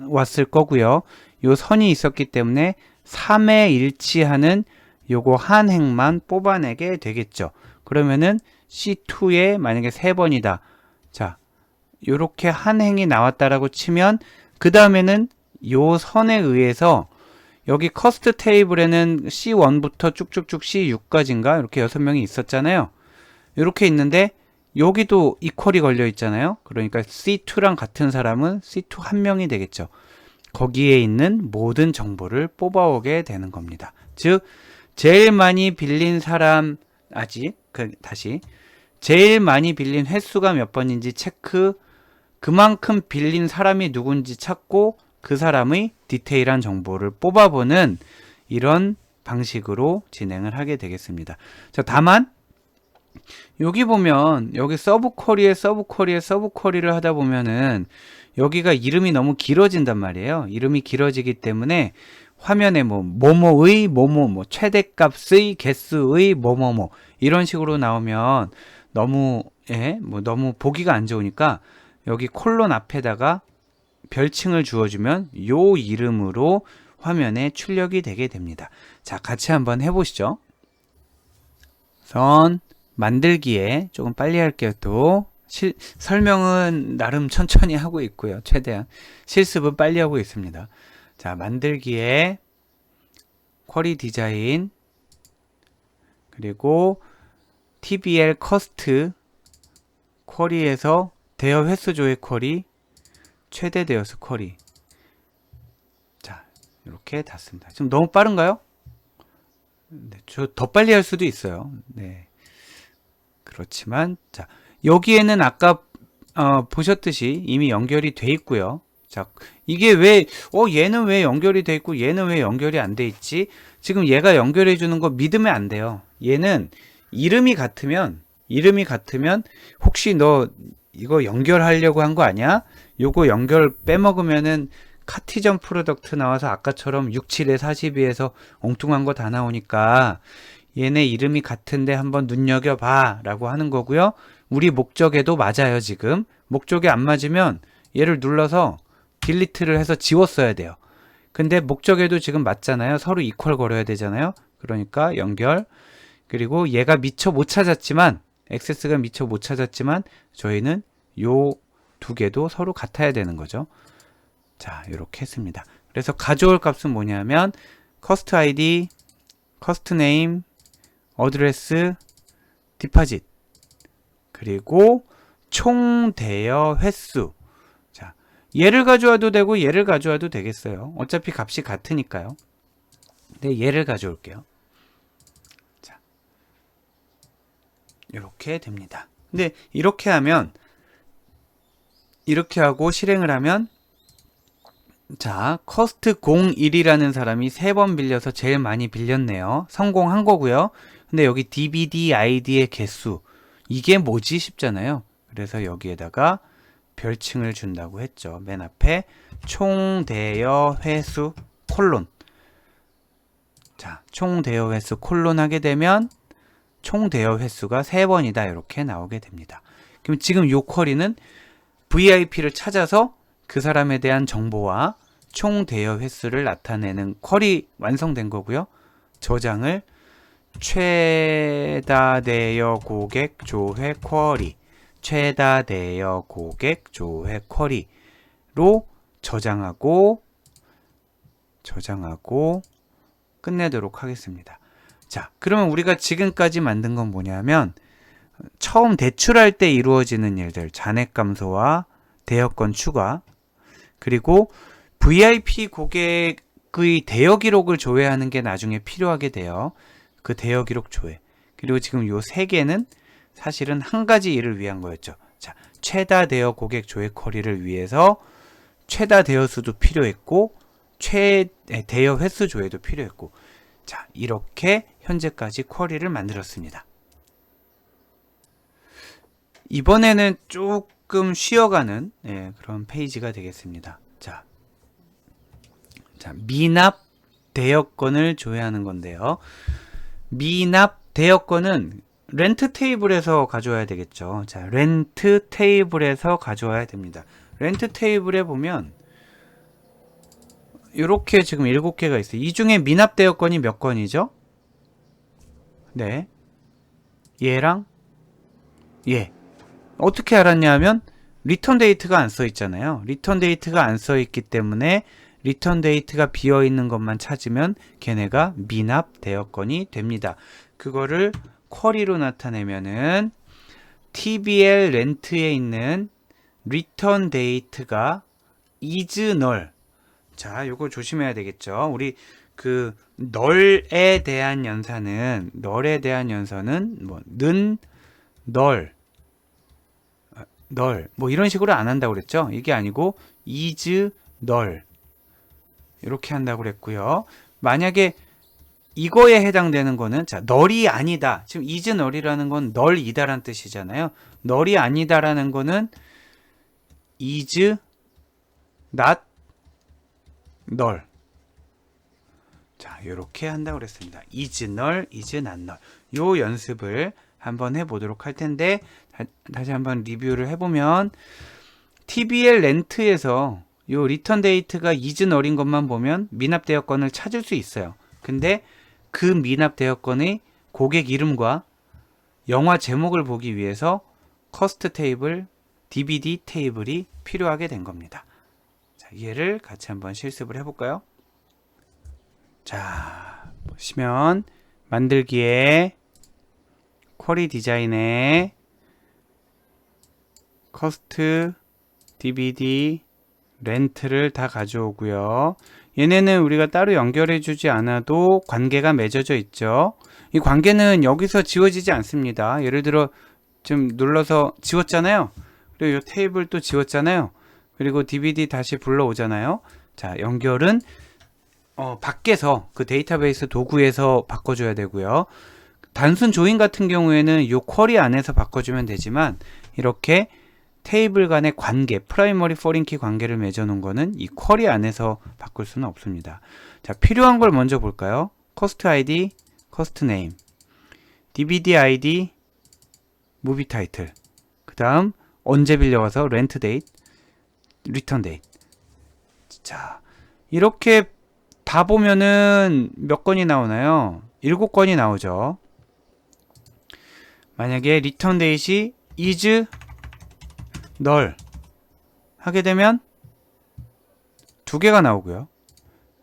왔을 거고요. 요 선이 있었기 때문에 3에 일치하는 요거 한 행만 뽑아내게 되겠죠. 그러면은 C2에 만약에 3번이다. 자, 요렇게 한 행이 나왔다라고 치면 그 다음에는 요 선에 의해서 여기 커스트 테이블에는 C1부터 쭉쭉쭉 C6까지인가 이렇게 6명이 있었잖아요. 이렇게 있는데 여기도 이퀄이 걸려 있잖아요. 그러니까 C2랑 같은 사람은 C2 한 명이 되겠죠. 거기에 있는 모든 정보를 뽑아오게 되는 겁니다. 즉 제일 많이 빌린 사람 다시 제일 많이 빌린 횟수가 몇 번인지 체크, 그만큼 빌린 사람이 누군지 찾고 그 사람의 디테일한 정보를 뽑아보는 이런 방식으로 진행을 하게 되겠습니다. 자, 다만 여기 보면 여기 서브 쿼리를 하다 보면은 여기가 이름이 너무 길어진단 말이에요. 이름이 길어지기 때문에 화면에 뭐뭐의 뭐뭐뭐 최대값의 개수의 뭐뭐뭐 이런 식으로 나오면 너무 너무 보기가 안 좋으니까 여기 콜론 앞에다가 별칭을 주어주면 요 이름으로 화면에 출력이 되게 됩니다. 자, 같이 한번 해보시죠. 우선 만들기에 조금 빨리 할게요. 또 설명은 나름 천천히 하고 있고요. 최대한 실습은 빨리 하고 있습니다. 자, 만들기에 쿼리 디자인 그리고 TBL 커스트 쿼리에서 대여 횟수 조회 쿼리 최대 대여수 쿼리. 자, 이렇게 닫습니다. 지금 너무 빠른가요? 네, 저 더 빨리 할 수도 있어요. 네. 그렇지만, 자, 여기에는 아까, 보셨듯이 이미 연결이 돼 있고요. 자, 이게 얘는 왜 연결이 돼 있고 얘는 왜 연결이 안 돼 있지? 지금 얘가 연결해 주는 거 믿으면 안 돼요. 얘는 이름이 같으면 혹시 너 이거 연결하려고 한 거 아니야? 요거 연결 빼먹으면은 카티전 프로덕트 나와서 아까처럼 67에 42에서 엉뚱한 거 다 나오니까 얘네 이름이 같은데 한번 눈여겨봐 라고 하는 거고요. 우리 목적에도 맞아요. 지금 목적에 안 맞으면 얘를 눌러서 딜리트를 해서 지웠어야 돼요. 근데 목적에도 지금 맞잖아요. 서로 이퀄 걸어야 되잖아요. 그러니까 연결, 그리고 얘가 미처 못 찾았지만 액세스가 미처 못 찾았지만 저희는 요 두 개도 서로 같아야 되는 거죠. 자, 이렇게 했습니다. 그래서 가져올 값은 뭐냐면 커스트 아이디, 커스트 네임, 어드레스, 디파짓, 그리고 총 대여 횟수. 자, 얘를 가져와도 되고 얘를 가져와도 되겠어요. 어차피 값이 같으니까요. 근데 얘를 가져올게요. 자, 이렇게 됩니다. 근데 이렇게 하고 실행을 하면, 자, 커스트 01이라는 사람이 3번 빌려서 제일 많이 빌렸네요. 성공한 거고요. 근데 여기 DVD 아이디의 개수, 이게 뭐지 싶잖아요. 그래서 여기에다가 별칭을 준다고 했죠. 맨 앞에 총 대여 횟수 콜론. 자, 총 대여 횟수 콜론 하게 되면 총 대여 횟수가 3번이다 이렇게 나오게 됩니다. 그럼 지금 요 쿼리는 VIP를 찾아서 그 사람에 대한 정보와 총 대여 횟수를 나타내는 쿼리 완성된 거고요. 저장을 최다 대여 고객 조회 쿼리, 최다 대여 고객 조회 쿼리로 저장하고 끝내도록 하겠습니다. 자, 그러면 우리가 지금까지 만든 건 뭐냐면 처음 대출할 때 이루어지는 일들, 잔액 감소와 대여건 추가, 그리고 VIP 고객의 대여 기록을 조회하는 게 나중에 필요하게 돼요. 그 대여 기록 조회. 그리고 지금 요 세 개는 사실은 한 가지 일을 위한 거였죠. 자, 최다 대여 고객 조회 쿼리를 위해서 최다 대여 수도 필요했고 대여 횟수 조회도 필요했고, 자, 이렇게 현재까지 쿼리를 만들었습니다. 이번에는 조금 쉬어가는 그런 페이지가 되겠습니다. 자, 미납 대여건을 조회하는 건데요. 미납 대여건은 렌트 테이블에서 가져와야 되겠죠. 자, 렌트 테이블에서 가져와야 됩니다. 렌트 테이블에 보면 이렇게 지금 7개가 있어요. 이 중에 미납 대여건이 몇 건이죠? 네, 얘랑 얘. 어떻게 알았냐 하면 리턴 데이트가 안 써 있잖아요. 리턴 데이트가 안 써 있기 때문에 리턴 데이트가 비어 있는 것만 찾으면 걔네가 미납 대여건이 됩니다. 그거를 쿼리로 나타내면은 TBL 렌트에 있는 리턴 데이트가 is null. 자, 요거 조심해야 되겠죠. 우리 그 null에 대한 연산은 뭐 는 null 뭐 이런 식으로 안 한다고 그랬죠. 이게 아니고 is null 이렇게 한다고 그랬고요. 만약에 이거에 해당되는 거는, 자, null이 아니다. 지금 is null이라는 건 null이다라는 뜻이잖아요. null이 아니다라는 거는 is not null. 자, 이렇게 한다고 그랬습니다. is null, is not null. 요 연습을 한번 해보도록 할 텐데, 다시 한번 리뷰를 해보면 TBL 렌트에서 요 리턴 데이트가 is null인 것만 보면 미납 대여건을 찾을 수 있어요. 근데 그 미납 대여건의 고객 이름과 영화 제목을 보기 위해서 커스트 테이블, DVD 테이블이 필요하게 된 겁니다. 자, 얘를 같이 한번 실습을 해볼까요? 자, 보시면 만들기에 쿼리 디자인에 커스트, DVD, 렌트를 다 가져오고요. 얘네는 우리가 따로 연결해 주지 않아도 관계가 맺어져 있죠. 이 관계는 여기서 지워지지 않습니다. 예를 들어 좀 눌러서 지웠잖아요. 그리고 이 테이블 또 지웠잖아요. 그리고 DVD 다시 불러오잖아요. 자, 연결은 밖에서 그 데이터베이스 도구에서 바꿔줘야 되고요. 단순 조인 같은 경우에는 이 쿼리 안에서 바꿔주면 되지만, 이렇게 테이블 간의 관계, 프라이머리 포린 키 관계를 맺어 놓은 거는 이 쿼리 안에서 바꿀 수는 없습니다. 자, 필요한 걸 먼저 볼까요? 코스트 아이디, 코스트 네임, DVD 아이디, 무비 타이틀, 그 다음 언제 빌려와서 렌트 데이트, 리턴 데이트. 자, 이렇게 다 보면은 몇 건이 나오나요? 7건이 나오죠. 만약에 리턴 데이트이 is null 하게 되면 2개가 나오고요.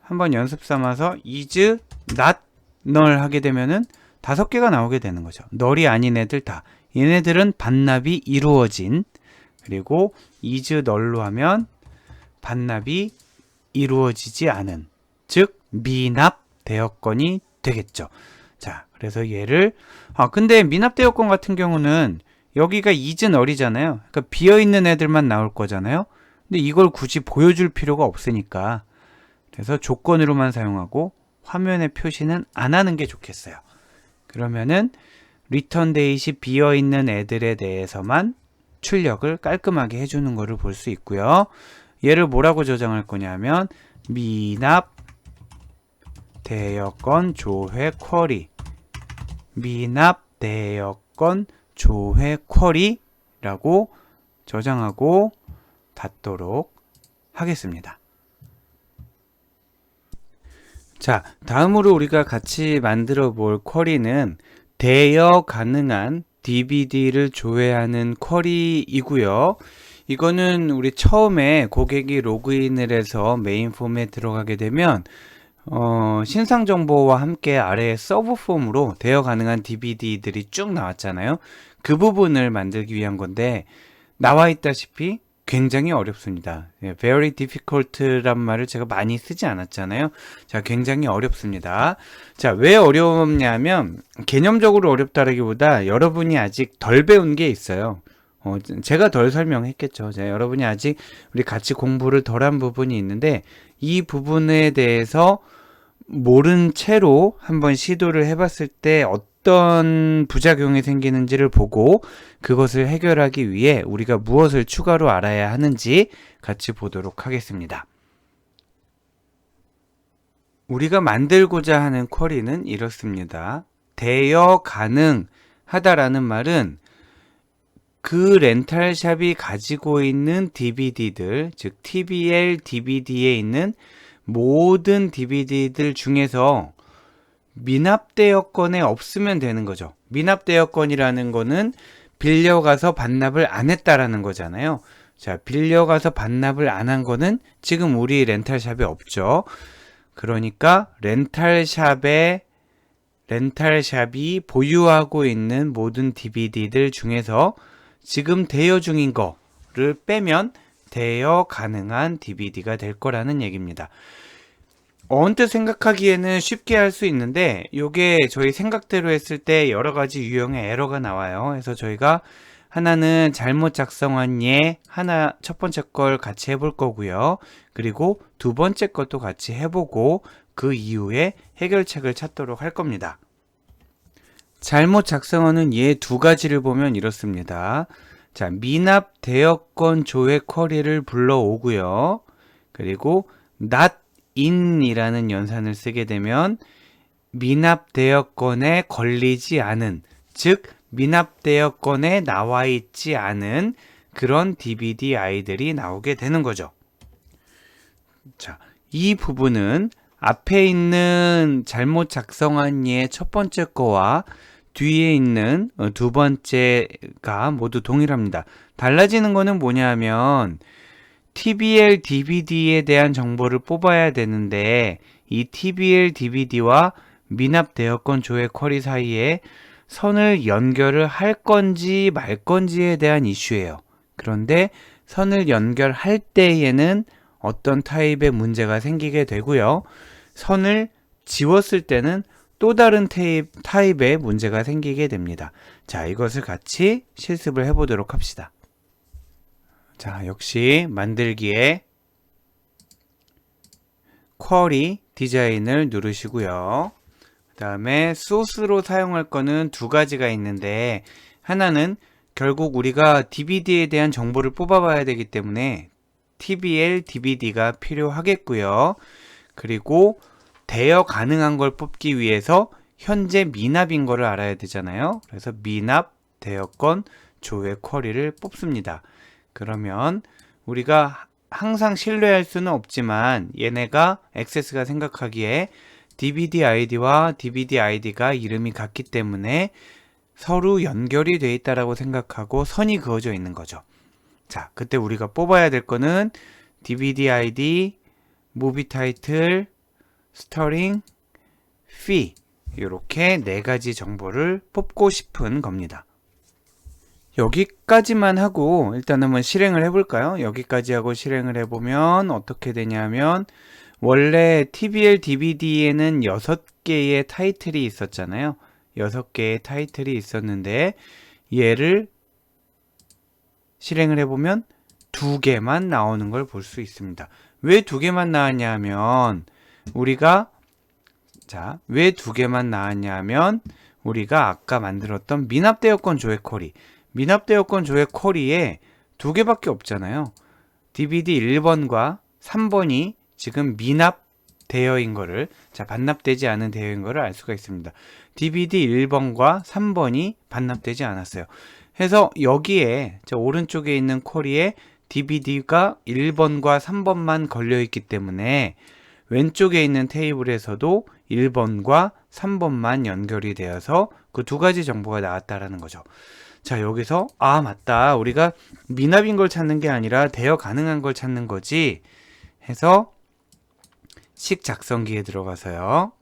한번 연습 삼아서 is not null 하게 되면은 5개가 나오게 되는 거죠. null이 아닌 애들 다. 얘네들은 반납이 이루어진, 그리고 is null로 하면 반납이 이루어지지 않은, 즉 미납 대여건이 되겠죠. 자, 그래서 얘를 근데 미납 대여건 같은 경우는 여기가 is null이잖아요. 그러니까 비어있는 애들만 나올 거잖아요. 근데 이걸 굳이 보여줄 필요가 없으니까, 그래서 조건으로만 사용하고 화면에 표시는 안 하는 게 좋겠어요. 그러면은 리턴 데이트이 비어있는 애들에 대해서만 출력을 깔끔하게 해주는 거를 볼 수 있고요. 얘를 뭐라고 저장할 거냐면 미납 대여건 조회 쿼리, 미납 대여건 조회 쿼리라고 저장하고 닫도록 하겠습니다. 자, 다음으로 우리가 같이 만들어 볼 쿼리는 대여 가능한 DVD를 조회하는 쿼리이고요. 이거는 우리 처음에 고객이 로그인을 해서 메인 폼에 들어가게 되면 신상 정보와 함께 아래에 서브 폼으로 대여 가능한 DVD들이 쭉 나왔잖아요. 그 부분을 만들기 위한 건데 나와 있다시피 굉장히 어렵습니다. very difficult란 말을 제가 많이 쓰지 않았잖아요. 자, 굉장히 어렵습니다. 자, 왜 어렵냐면 개념적으로 어렵다라기보다 여러분이 아직 덜 배운 게 있어요. 제가 덜 설명했겠죠. 자, 여러분이 아직 우리 같이 공부를 덜 한 부분이 있는데 이 부분에 대해서 모른 채로 한번 시도를 해봤을 때 어떤 부작용이 생기는지를 보고 그것을 해결하기 위해 우리가 무엇을 추가로 알아야 하는지 같이 보도록 하겠습니다. 우리가 만들고자 하는 쿼리는 이렇습니다. 대여 가능하다라는 말은 그 렌탈샵이 가지고 있는 DVD들, 즉 TBL DVD에 있는 모든 DVD들 중에서 미납대여권에 없으면 되는 거죠. 미납대여권이라는 거는 빌려가서 반납을 안 했다라는 거잖아요. 자, 빌려가서 반납을 안 한 거는 지금 우리 렌탈샵에 없죠. 그러니까 렌탈샵이 보유하고 있는 모든 DVD들 중에서 지금 대여 중인 거를 빼면 대여 가능한 DVD가 될 거라는 얘기입니다. 언뜻 생각하기에는 쉽게 할 수 있는데 요게 저희 생각대로 했을 때 여러 가지 유형의 에러가 나와요. 그래서 저희가 하나는 잘못 작성한 하나 첫 번째 걸 같이 해볼 거고요. 그리고 두 번째 것도 같이 해보고 그 이후에 해결책을 찾도록 할 겁니다. 잘못 작성하는 두 가지를 보면 이렇습니다. 자, 미납 대여권 조회 쿼리를 불러오고요. 그리고 not in 이라는 연산을 쓰게 되면 미납 대여권에 걸리지 않은, 즉 미납 대여권에 나와 있지 않은 그런 DVD 아이들이 나오게 되는 거죠. 자, 이 부분은 앞에 있는 잘못 작성한 첫 번째 거와 뒤에 있는 두 번째가 모두 동일합니다. 달라지는 거는 뭐냐면 TBL DVD에 대한 정보를 뽑아야 되는데 이 TBL DVD와 미납 대여권 조회 쿼리 사이에 선을 연결을 할 건지 말 건지에 대한 이슈예요. 그런데 선을 연결할 때에는 어떤 타입의 문제가 생기게 되고요. 선을 지웠을 때는 또 다른 타입의 문제가 생기게 됩니다. 자, 이것을 같이 실습을 해보도록 합시다. 자, 역시 만들기에 쿼리 디자인을 누르시고요. 그 다음에 소스로 사용할 거는 두 가지가 있는데 하나는 결국 우리가 DVD에 대한 정보를 뽑아봐야 되기 때문에 TBL DVD가 필요하겠고요. 그리고 대여 가능한 걸 뽑기 위해서 현재 미납인 거를 알아야 되잖아요. 그래서 미납 대여권 조회 쿼리를 뽑습니다. 그러면 우리가 항상 신뢰할 수는 없지만 얘네가 액세스가 생각하기에 DVD ID와 DVD ID가 이름이 같기 때문에 서로 연결이 되어 있다라고 생각하고 선이 그어져 있는 거죠. 자, 그때 우리가 뽑아야 될 거는 DVD ID, 무비 타이틀, 스터링, fee 이렇게 네 가지 정보를 뽑고 싶은 겁니다. 여기까지만 하고 일단 한번 실행을 해볼까요? 여기까지 하고 실행을 해보면 어떻게 되냐면 원래 TBL DVD에는 6개의 타이틀이 있었잖아요. 6개의 타이틀이 있었는데 얘를 실행을 해보면 2개만 나오는 걸 볼 수 있습니다. 왜 2개만 나왔냐 하면 우리가 왜 2개만 나왔냐면 우리가 아까 만들었던 미납대여권 조회 쿼리, 미납대여권 조회 쿼리에 2개밖에 없잖아요. DVD 1번과 3번이 지금 미납대여인 거를, 반납되지 않은 대여인 거를 알 수가 있습니다. DVD 1번과 3번이 반납되지 않았어요. 해서 여기에 오른쪽에 있는 쿼리에 DVD가 1번과 3번만 걸려있기 때문에 왼쪽에 있는 테이블에서도 1번과 3번만 연결이 되어서 그 두 가지 정보가 나왔다라는 거죠. 자, 여기서 맞다, 우리가 미납인 걸 찾는 게 아니라 대여 가능한 걸 찾는 거지 해서 식 작성기에 들어가서요.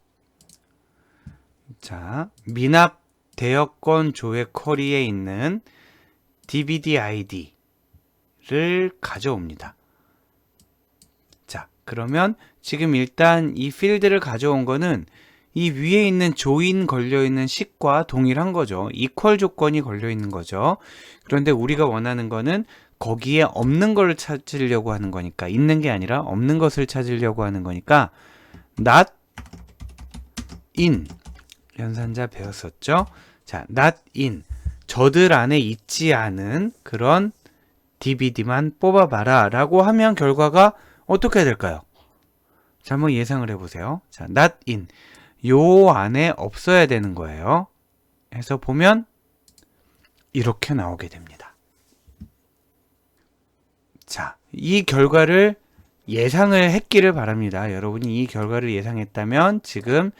자, 미납 대여권 조회 쿼리에 있는 DVD ID를 가져옵니다. 자, 그러면 지금 일단 이 필드를 가져온 거는 이 위에 있는 조인 걸려있는 식과 동일한 거죠. 이퀄 조건이 걸려있는 거죠. 그런데 우리가 원하는 거는 거기에 없는 걸 찾으려고 하는 거니까, 있는 게 아니라 없는 것을 찾으려고 하는 거니까 not in, 연산자 배웠었죠? 자, not in, 저들 안에 있지 않은 그런 DVD만 뽑아봐라 라고 하면 결과가 어떻게 될까요? 자, 한번 예상을 해보세요. 자, not in, 요 안에 없어야 되는 거예요. 해서 보면 이렇게 나오게 됩니다. 자, 이 결과를 예상을 했기를 바랍니다. 여러분이 이 결과를 예상했다면 지금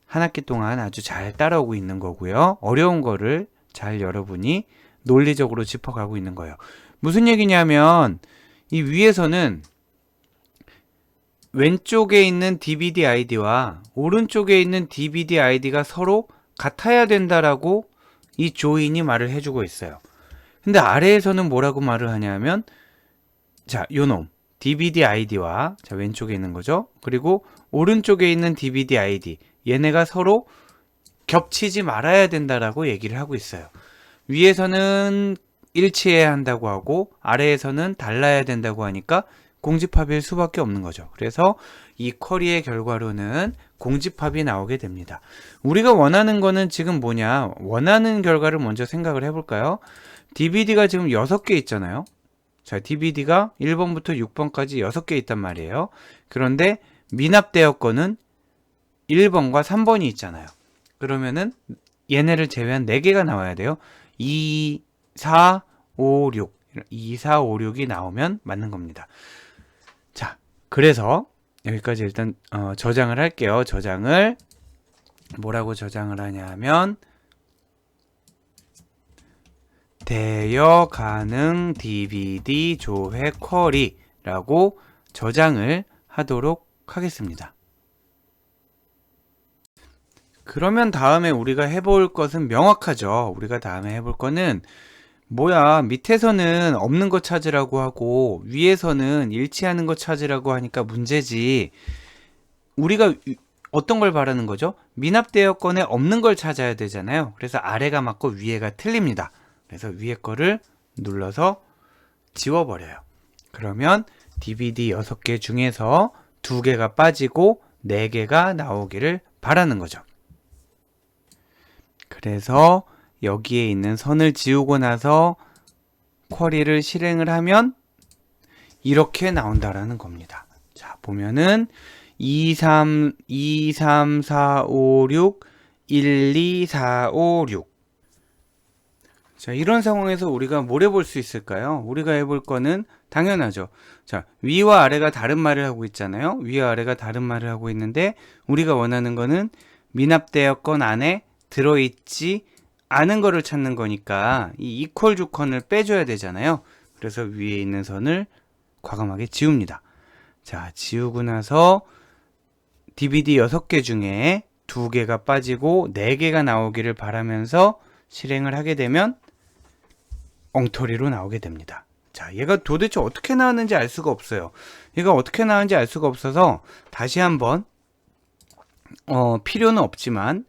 한 학기 동안 아주 잘 따라오고 있는 거고요. 어려운 거를 잘 여러분이 논리적으로 짚어가고 있는 거예요. 무슨 얘기냐면 이 위에서는 왼쪽에 있는 DVD ID와 오른쪽에 있는 DVD ID가 서로 같아야 된다라고 이 조인이 말을 해주고 있어요. 근데 아래에서는 뭐라고 말을 하냐면, 자, 요놈 DVD ID와, 자, 왼쪽에 있는 거죠. 그리고 오른쪽에 있는 DVD ID, 얘네가 서로 겹치지 말아야 된다라고 얘기를 하고 있어요. 위에서는 일치해야 한다고 하고 아래에서는 달라야 된다고 하니까 공집합일 수밖에 없는 거죠. 그래서 이 쿼리의 결과로는 공집합이 나오게 됩니다. 우리가 원하는 거는 지금 뭐냐? 원하는 결과를 먼저 생각을 해볼까요? DVD가 지금 6개 있잖아요. 자, DVD가 1번부터 6번까지 6개 있단 말이에요. 그런데 미납되었건은 1번과 3번이 있잖아요. 그러면은 얘네를 제외한 4개가 나와야 돼요. 2, 4, 5, 6. 2, 4, 5, 6이 나오면 맞는 겁니다. 자, 그래서 여기까지 일단 저장을 할게요. 저장을 뭐라고 저장을 하냐면 대여 가능 DVD 조회 쿼리라고 저장을 하도록 하겠습니다. 그러면 다음에 우리가 해볼 것은 명확하죠. 우리가 다음에 해볼 거는 뭐야, 밑에서는 없는 거 찾으라고 하고 위에서는 일치하는 거 찾으라고 하니까 문제지. 우리가 어떤 걸 바라는 거죠? 미납되었건에 없는 걸 찾아야 되잖아요. 그래서 아래가 맞고 위에가 틀립니다. 그래서 위에 거를 눌러서 지워버려요. 그러면 DVD 6개 중에서 2개가 빠지고 4개가 나오기를 바라는 거죠. 그래서 여기에 있는 선을 지우고 나서 쿼리를 실행을 하면 이렇게 나온다라는 겁니다. 자, 보면은 2, 3, 4, 5, 6, 1, 2, 4, 5, 6. 자, 이런 상황에서 우리가 뭘 해볼 수 있을까요? 우리가 해볼 거는 당연하죠. 자, 위와 아래가 다른 말을 하고 있잖아요. 위와 아래가 다른 말을 하고 있는데 우리가 원하는 거는 미납되었건 안에 들어있지 않은 거를 찾는 거니까 이 이퀄 조건을 빼줘야 되잖아요. 그래서 위에 있는 선을 과감하게 지웁니다. 자, 지우고 나서 DVD 6개 중에 2개가 빠지고 4개가 나오기를 바라면서 실행을 하게 되면 엉터리로 나오게 됩니다. 자, 얘가 도대체 어떻게 나왔는지 알 수가 없어요. 얘가 어떻게 나왔는지 알 수가 없어서 다시 한번 필요는 없지만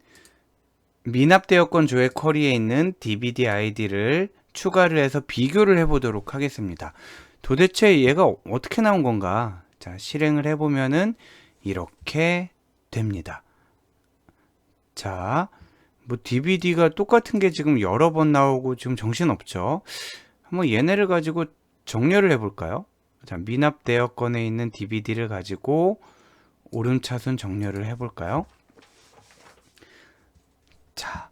미납되었건 조회 쿼리에 있는 DVD ID를 추가를 해서 비교를 해보도록 하겠습니다. 도대체 얘가 어떻게 나온 건가? 자, 실행을 해보면은 이렇게 됩니다. 자, 뭐 DVD가 똑같은 게 지금 여러 번 나오고 지금 정신없죠? 한번 얘네를 가지고 정렬을 해볼까요? 자, 미납되었건에 있는 DVD를 가지고 오름차순 정렬을 해볼까요? 자,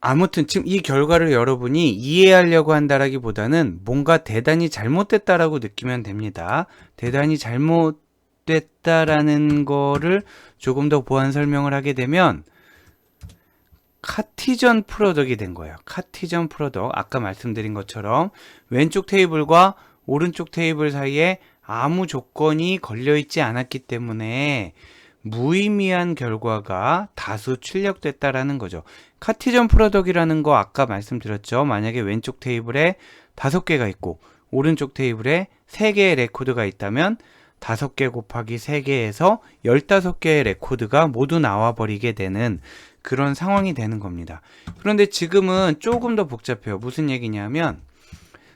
아무튼 지금 이 결과를 여러분이 이해하려고 한다라기보다는 뭔가 대단히 잘못됐다라고 느끼면 됩니다. 대단히 잘못됐다라는 거를 조금 더 보완 설명을 하게 되면 카티전 프로덕이 된 거예요. 카티전 프로덕. 아까 말씀드린 것처럼 왼쪽 테이블과 오른쪽 테이블 사이에 아무 조건이 걸려있지 않았기 때문에 무의미한 결과가 다수 출력됐다라는 거죠. 카티전 프로덕이라는 거 아까 말씀드렸죠. 만약에 왼쪽 테이블에 5개가 있고 오른쪽 테이블에 3개의 레코드가 있다면 5개 곱하기 3개에서 15개의 레코드가 모두 나와버리게 되는 그런 상황이 되는 겁니다. 그런데 지금은 조금 더 복잡해요. 무슨 얘기냐면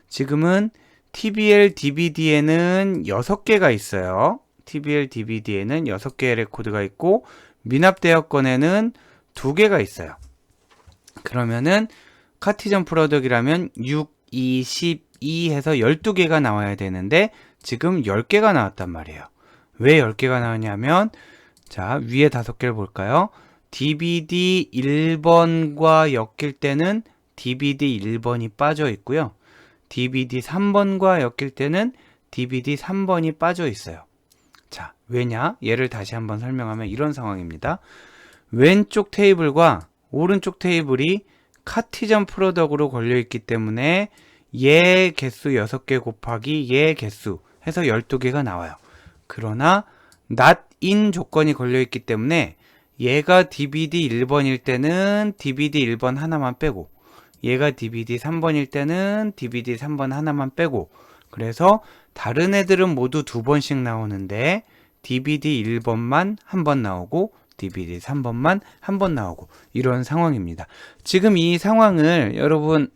지금은 TBL DVD에는 6개가 있어요. TBL DVD에는 6개의 레코드가 있고 미납대역권에는 2개가 있어요. 그러면은 카티전 프로덕이라면 6, 2, 12 해서 12개가 나와야 되는데 지금 10개가 나왔단 말이에요. 왜 10개가 나왔냐면 자, 위에 5개를 볼까요? DVD 1번과 엮일 때는 DVD 1번이 빠져 있고요. DVD 3번과 엮일 때는 DVD 3번이 빠져 있어요. 자, 왜냐? 얘를 다시 한번 설명하면 이런 상황입니다. 왼쪽 테이블과 오른쪽 테이블이 카티전 프로덕으로 걸려있기 때문에 얘 개수 6개 곱하기 얘 개수 해서 12개가 나와요. 그러나 not in 조건이 걸려있기 때문에 얘가 DVD 1번일 때는 DVD 1번 하나만 빼고 얘가 DVD 3번일 때는 DVD 3번 하나만 빼고 그래서 다른 애들은 모두 2번씩 나오는데 DVD 1번만 한 번 나오고 DVD 3번만 한 번 나오고 이런 상황입니다. 지금 이 상황을 여러분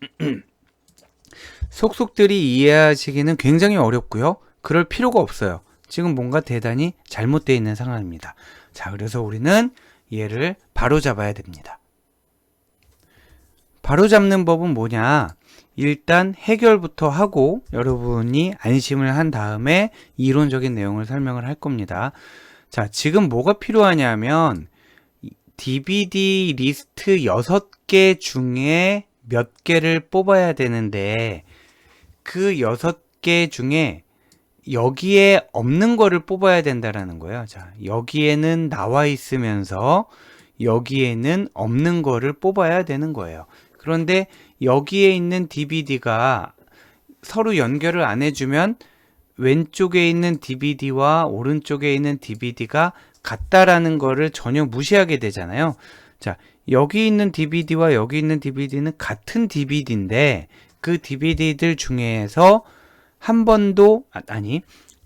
속속들이 이해하시기는 굉장히 어렵고요. 그럴 필요가 없어요. 지금 뭔가 대단히 잘못되어 있는 상황입니다. 자, 그래서 우리는 얘를 바로 잡아야 됩니다. 바로 잡는 법은 뭐냐? 일단 해결부터 하고 여러분이 안심을 한 다음에 이론적인 내용을 설명을 할 겁니다. 자, 지금 뭐가 필요하냐면 DVD 리스트 6개 중에 몇 개를 뽑아야 되는데 그 6개 중에 여기에 없는 거를 뽑아야 된다라는 거예요. 자, 여기에는 나와 있으면서 여기에는 없는 거를 뽑아야 되는 거예요. 그런데 여기에 있는 DVD가 서로 연결을 안 해주면 왼쪽에 있는 DVD와 오른쪽에 있는 DVD가 같다라는 거를 전혀 무시하게 되잖아요. 자, 여기 있는 DVD와 여기 있는 DVD는 같은 DVD인데 그 DVD들 중에서 한 번도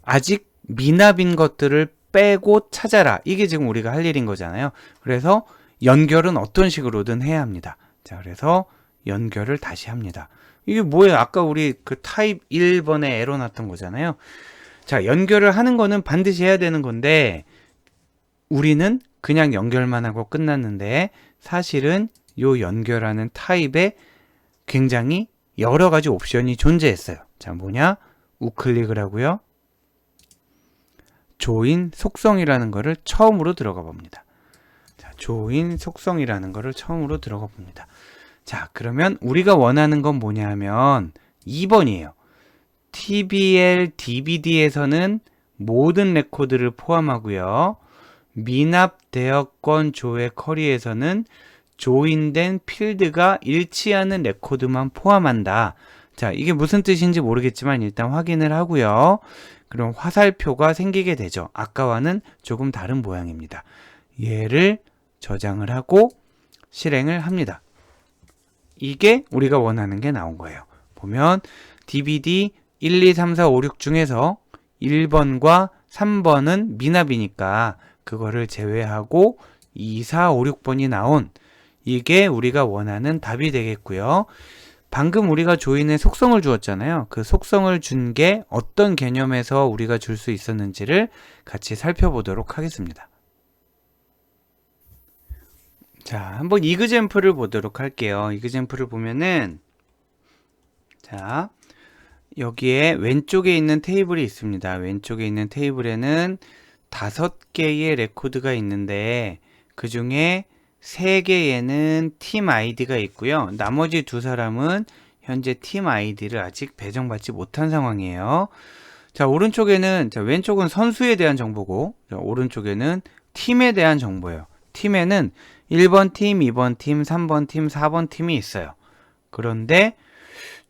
아직 미납인 것들을 빼고 찾아라. 이게 지금 우리가 할 일인 거잖아요. 그래서 연결은 어떤 식으로든 해야 합니다. 자, 그래서 연결을 다시 합니다. 이게 뭐예요? 아까 우리 그 타입 1번에 에러 났던 거잖아요. 자, 연결을 하는 거는 반드시 해야 되는 건데 우리는 그냥 연결만 하고 끝났는데 사실은 요 연결하는 타입에 굉장히 여러 가지 옵션이 존재했어요. 자, 뭐냐? 우클릭을 하고요. 조인 속성이라는 거를 처음으로 들어가 봅니다. 자, 조인 속성이라는 거를 처음으로 들어가 봅니다. 자, 그러면 우리가 원하는 건 뭐냐 하면 2번이에요. TBL DVD에서는 모든 레코드를 포함하고요. 미납 대여권 조회 커리에서는 조인된 필드가 일치하는 레코드만 포함한다. 자, 이게 무슨 뜻인지 모르겠지만 일단 확인을 하고요. 그럼 화살표가 생기게 되죠. 아까와는 조금 다른 모양입니다. 얘를 저장을 하고 실행을 합니다. 이게 우리가 원하는 게 나온 거예요. 보면 DVD 1, 2, 3, 4, 5, 6 중에서 1번과 3번은 미납이니까 그거를 제외하고 2, 4, 5, 6번이 나온 이게 우리가 원하는 답이 되겠고요. 방금 우리가 조인의 속성을 주었잖아요. 그 속성을 준 게 어떤 개념에서 우리가 줄 수 있었는지를 같이 살펴보도록 하겠습니다. 자, 한번 이그젬플을 보도록 할게요. 이그젬플을 보면은 자, 여기에 왼쪽에 있는 테이블이 있습니다. 왼쪽에 있는 테이블에는 5개의 레코드가 있는데 그 중에 3개에는 팀 아이디가 있고요. 나머지 2사람은 현재 팀 아이디를 아직 배정받지 못한 상황이에요. 자, 오른쪽에는 왼쪽은 선수에 대한 정보고 오른쪽에는 팀에 대한 정보예요. 팀에는 1번 팀, 2번 팀, 3번 팀, 4번 팀이 있어요. 그런데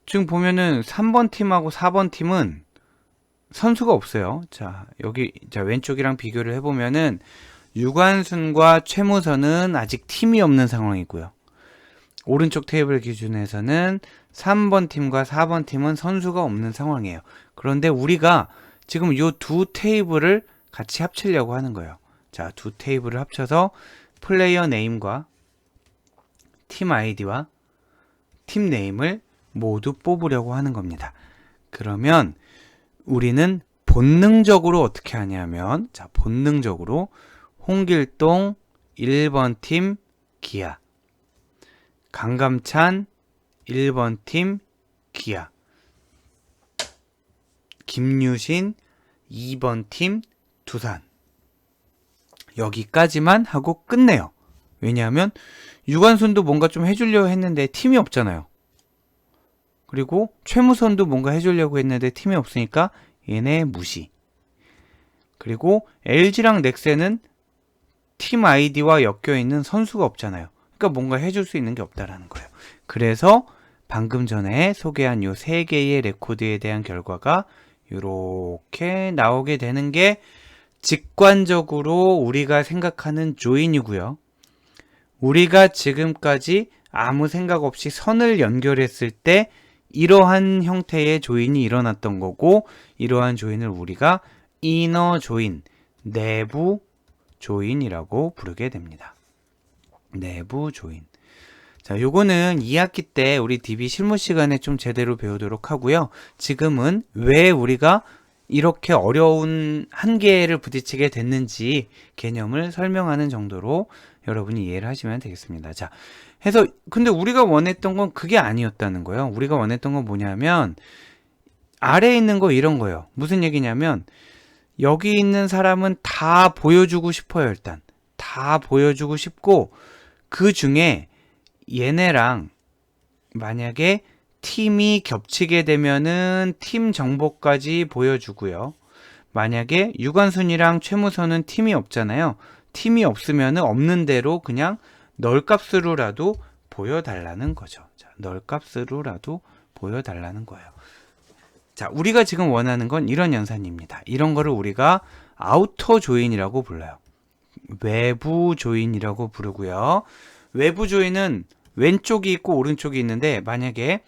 지금 보면은 3번 팀하고 4번 팀은 선수가 없어요. 자, 여기 왼쪽이랑 비교를 해보면은 유관순과 최무선은 아직 팀이 없는 상황이고요. 오른쪽 테이블 기준에서는 3번 팀과 4번 팀은 선수가 없는 상황이에요. 그런데 우리가 지금 이 두 테이블을 같이 합치려고 하는 거예요. 자, 두 테이블을 합쳐서 플레이어 네임과 팀 아이디와 팀 네임을 모두 뽑으려고 하는 겁니다. 그러면 우리는 본능적으로 어떻게 하냐면, 자, 본능적으로 홍길동 1번 팀 기아, 강감찬 1번 팀 기아, 김유신 2번 팀 두산, 여기까지만 하고 끝내요. 왜냐하면 유관순도 뭔가 좀 해주려고 했는데 팀이 없잖아요. 그리고 최무선도 뭔가 해주려고 했는데 팀이 없으니까 얘네 무시. 그리고 LG랑 넥센은 팀 아이디와 엮여있는 선수가 없잖아요. 그러니까 뭔가 해줄 수 있는 게 없다라는 거예요. 그래서 방금 전에 소개한 요 3개의 레코드에 대한 결과가 이렇게 나오게 되는 게 직관적으로 우리가 생각하는 조인이고요. 우리가 지금까지 아무 생각 없이 선을 연결했을 때 이러한 형태의 조인이 일어났던 거고, 이러한 조인을 우리가 이너 조인, 내부 조인이라고 부르게 됩니다. 내부 조인. 자, 요거는 2학기 때 우리 DB 실무 시간에 좀 제대로 배우도록 하고요. 지금은 왜 우리가 이렇게 어려운 한계를 부딪히게 됐는지 개념을 설명하는 정도로 여러분이 이해를 하시면 되겠습니다. 자, 해서 근데 우리가 원했던 건 그게 아니었다는 거예요. 우리가 원했던 건 뭐냐면 아래에 있는 거 이런 거예요. 무슨 얘기냐면 여기 있는 사람은 다 보여주고 싶어요. 일단 다 보여주고 싶고, 그 중에 얘네랑 만약에 팀이 겹치게 되면은 팀 정보까지 보여주고요. 만약에 유관순이랑 최무선은 팀이 없잖아요. 팀이 없으면은 없는 대로 그냥 널값으로라도 보여달라는 거죠. 자, 널값으로라도 보여달라는 거예요. 자, 우리가 지금 원하는 건 이런 연산입니다. 이런 거를 우리가 아우터 조인이라고 불러요. 외부 조인이라고 부르고요. 외부 조인은 왼쪽이 있고 오른쪽이 있는데, 만약에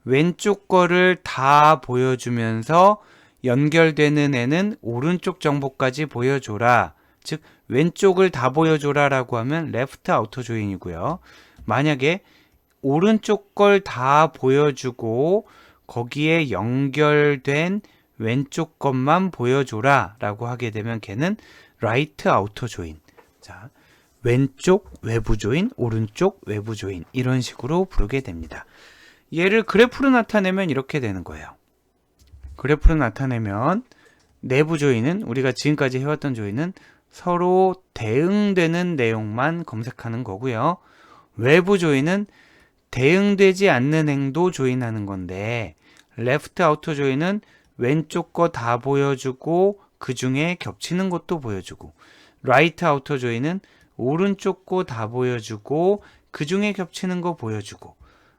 왼쪽 거를 다 보여주면서 연결되는 애는 오른쪽 정보까지 보여줘라. 즉 왼쪽을 다 보여줘라 라고 하면 레프트 아우터 조인이고요. 만약에 오른쪽 걸 다 보여주고 거기에 연결된 왼쪽 것만 보여줘라 라고 하게 되면 걔는 라이트 아우터 조인. 자, 왼쪽 외부 조인, 오른쪽 외부 조인, 이런 식으로 부르게 됩니다. 얘를 그래프로 나타내면 이렇게 되는 거예요. 그래프로 나타내면 내부 조인은, 우리가 지금까지 해왔던 조인은 서로 대응되는 내용만 검색하는 거고요. 외부 조인은 대응되지 않는 행도 조인하는 건데, 레프트 아우터 조인은 왼쪽 거 다 보여주고 그 중에 겹치는 것도 보여주고, 라이트 아우터 조인은 오른쪽 거 다 보여주고 그 중에 겹치는 거 보여주고,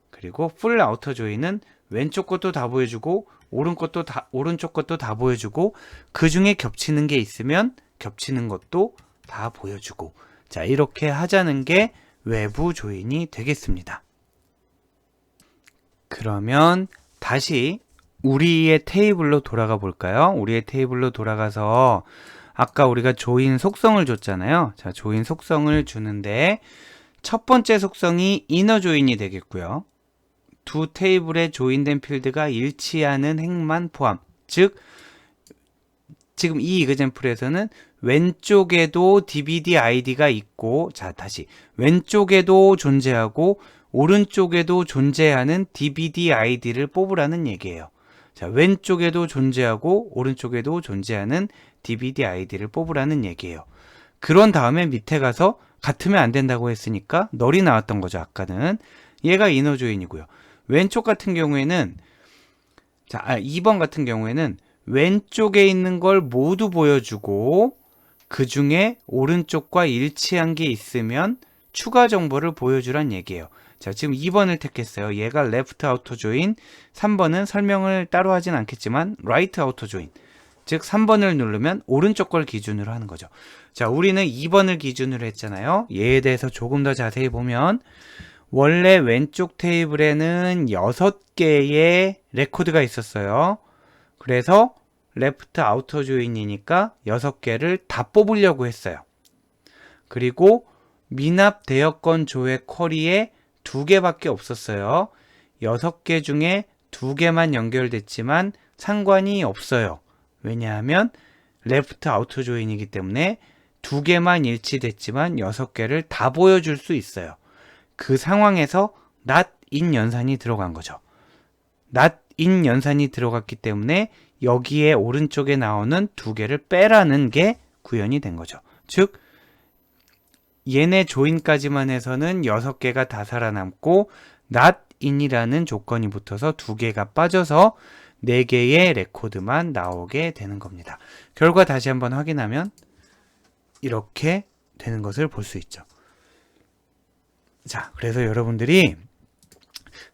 그리고 풀 아우터 조인은 왼쪽 것도 다 보여주고 오른쪽 것도 다 보여주고 그 중에 겹치는 게 있으면 겹치는 것도 다 보여주고, 자, 이렇게 하자는 게 외부 조인이 되겠습니다. 그러면 다시 우리의 테이블로 돌아가 볼까요? 우리의 테이블로 돌아가서 아까 우리가 조인 속성을 줬잖아요. 자, 조인 속성을 주는데 첫 번째 속성이 이너 조인이 되겠고요. 두 테이블에 조인된 필드가 일치하는 행만 포함. 즉 지금 이 이그젠플에서는 왼쪽에도 DBD 아이디가 있고, 자, 다시 왼쪽에도 존재하고 오른쪽에도 존재하는 DBD 아이디를 뽑으라는 얘기예요. 자, 왼쪽에도 존재하고 오른쪽에도 존재하는 DBD 아이디를 뽑으라는 얘기예요. 그런 다음에 밑에 가서 같으면 안 된다고 했으니까 널이 나왔던 거죠. 아까는 얘가 이너 조인이고요. 왼쪽 같은 경우에는, 자, 2번 같은 경우에는 왼쪽에 있는 걸 모두 보여주고 그 중에 오른쪽과 일치한 게 있으면 추가 정보를 보여주란 얘기예요. 자, 지금 2번을 택했어요. 얘가 레프트 아우터 조인, 3번은 설명을 따로 하진 않겠지만 라이트 아우터 조인. 즉 3번을 누르면 오른쪽 걸 기준으로 하는 거죠. 자, 우리는 2번을 기준으로 했잖아요. 얘에 대해서 조금 더 자세히 보면 원래 왼쪽 테이블에는 6개의 레코드가 있었어요. 그래서 레프트 아우터 조인이니까 6개를 다 뽑으려고 했어요. 그리고 미납 대여권 조회 쿼리에 2개밖에 없었어요. 6개 중에 2개만 연결됐지만 상관이 없어요. 왜냐하면 레프트 아우터 조인이기 때문에 2개만 일치됐지만 6개를 다 보여줄 수 있어요. 그 상황에서 not in 연산이 들어간 거죠. not in 연산이 들어갔기 때문에 여기에 오른쪽에 나오는 2개를 빼라는 게 구현이 된 거죠. 즉 얘네 조인까지만 해서는 6개가 다 살아남고 not in이라는 조건이 붙어서 2개가 빠져서 4개의 레코드만 나오게 되는 겁니다. 결과 다시 한번 확인하면 이렇게 되는 것을 볼 수 있죠. 자, 그래서 여러분들이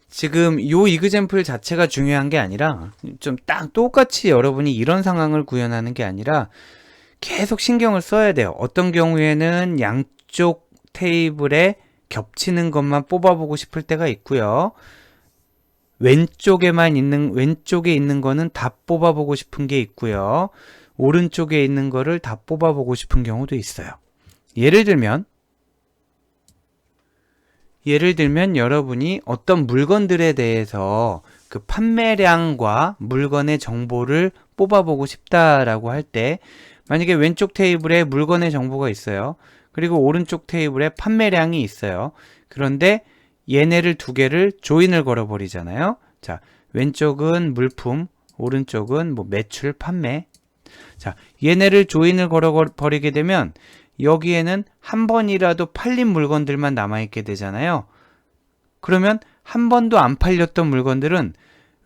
지금 요 이그젬플 자체가 중요한 게 아니라 좀 딱 똑같이 여러분이 이런 상황을 구현하는 게 아니라 계속 신경을 써야 돼요. 어떤 경우에는 양쪽 테이블에 겹치는 것만 뽑아보고 싶을 때가 있고요. 왼쪽에 있는 거는 다 뽑아보고 싶은 게 있고요. 오른쪽에 있는 거를 다 뽑아보고 싶은 경우도 있어요. 예를 들면 여러분이 어떤 물건들에 대해서 그 판매량과 물건의 정보를 뽑아보고 싶다라고 할 때 만약에 왼쪽 테이블에 물건의 정보가 있어요. 그리고 오른쪽 테이블에 판매량이 있어요. 그런데 얘네를 2개를 조인을 걸어버리잖아요. 자, 왼쪽은 물품, 오른쪽은 뭐 매출, 판매. 자, 얘네를 조인을 걸어버리게 되면 여기에는 한 번이라도 팔린 물건들만 남아있게 되잖아요. 그러면 한 번도 안 팔렸던 물건들은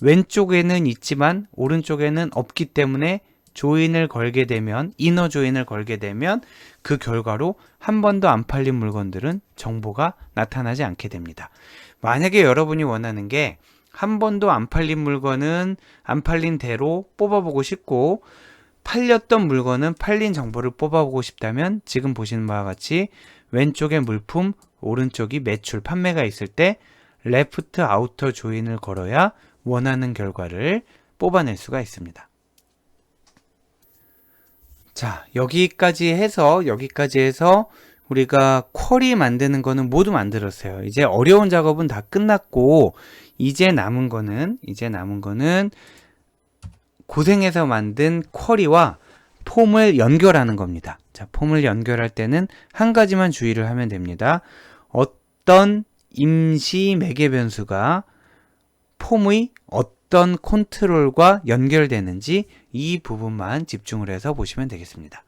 왼쪽에는 있지만 오른쪽에는 없기 때문에 조인을 걸게 되면, 이너 조인을 걸게 되면 그 결과로 한 번도 안 팔린 물건들은 정보가 나타나지 않게 됩니다. 만약에 여러분이 원하는 게 한 번도 안 팔린 물건은 안 팔린 대로 뽑아보고 싶고 팔렸던 물건은 팔린 정보를 뽑아보고 싶다면 지금 보시는 바와 같이 왼쪽에 물품, 오른쪽이 매출, 판매가 있을 때 레프트 아우터 조인을 걸어야 원하는 결과를 뽑아낼 수가 있습니다. 자, 여기까지 해서 우리가 쿼리 만드는 거는 모두 만들었어요. 이제 어려운 작업은 다 끝났고 이제 남은 거는 고생해서 만든 쿼리와 폼을 연결하는 겁니다. 자, 폼을 연결할 때는 한 가지만 주의를 하면 됩니다. 어떤 임시 매개 변수가 폼의 어떤 컨트롤과 연결되는지 이 부분만 집중을 해서 보시면 되겠습니다.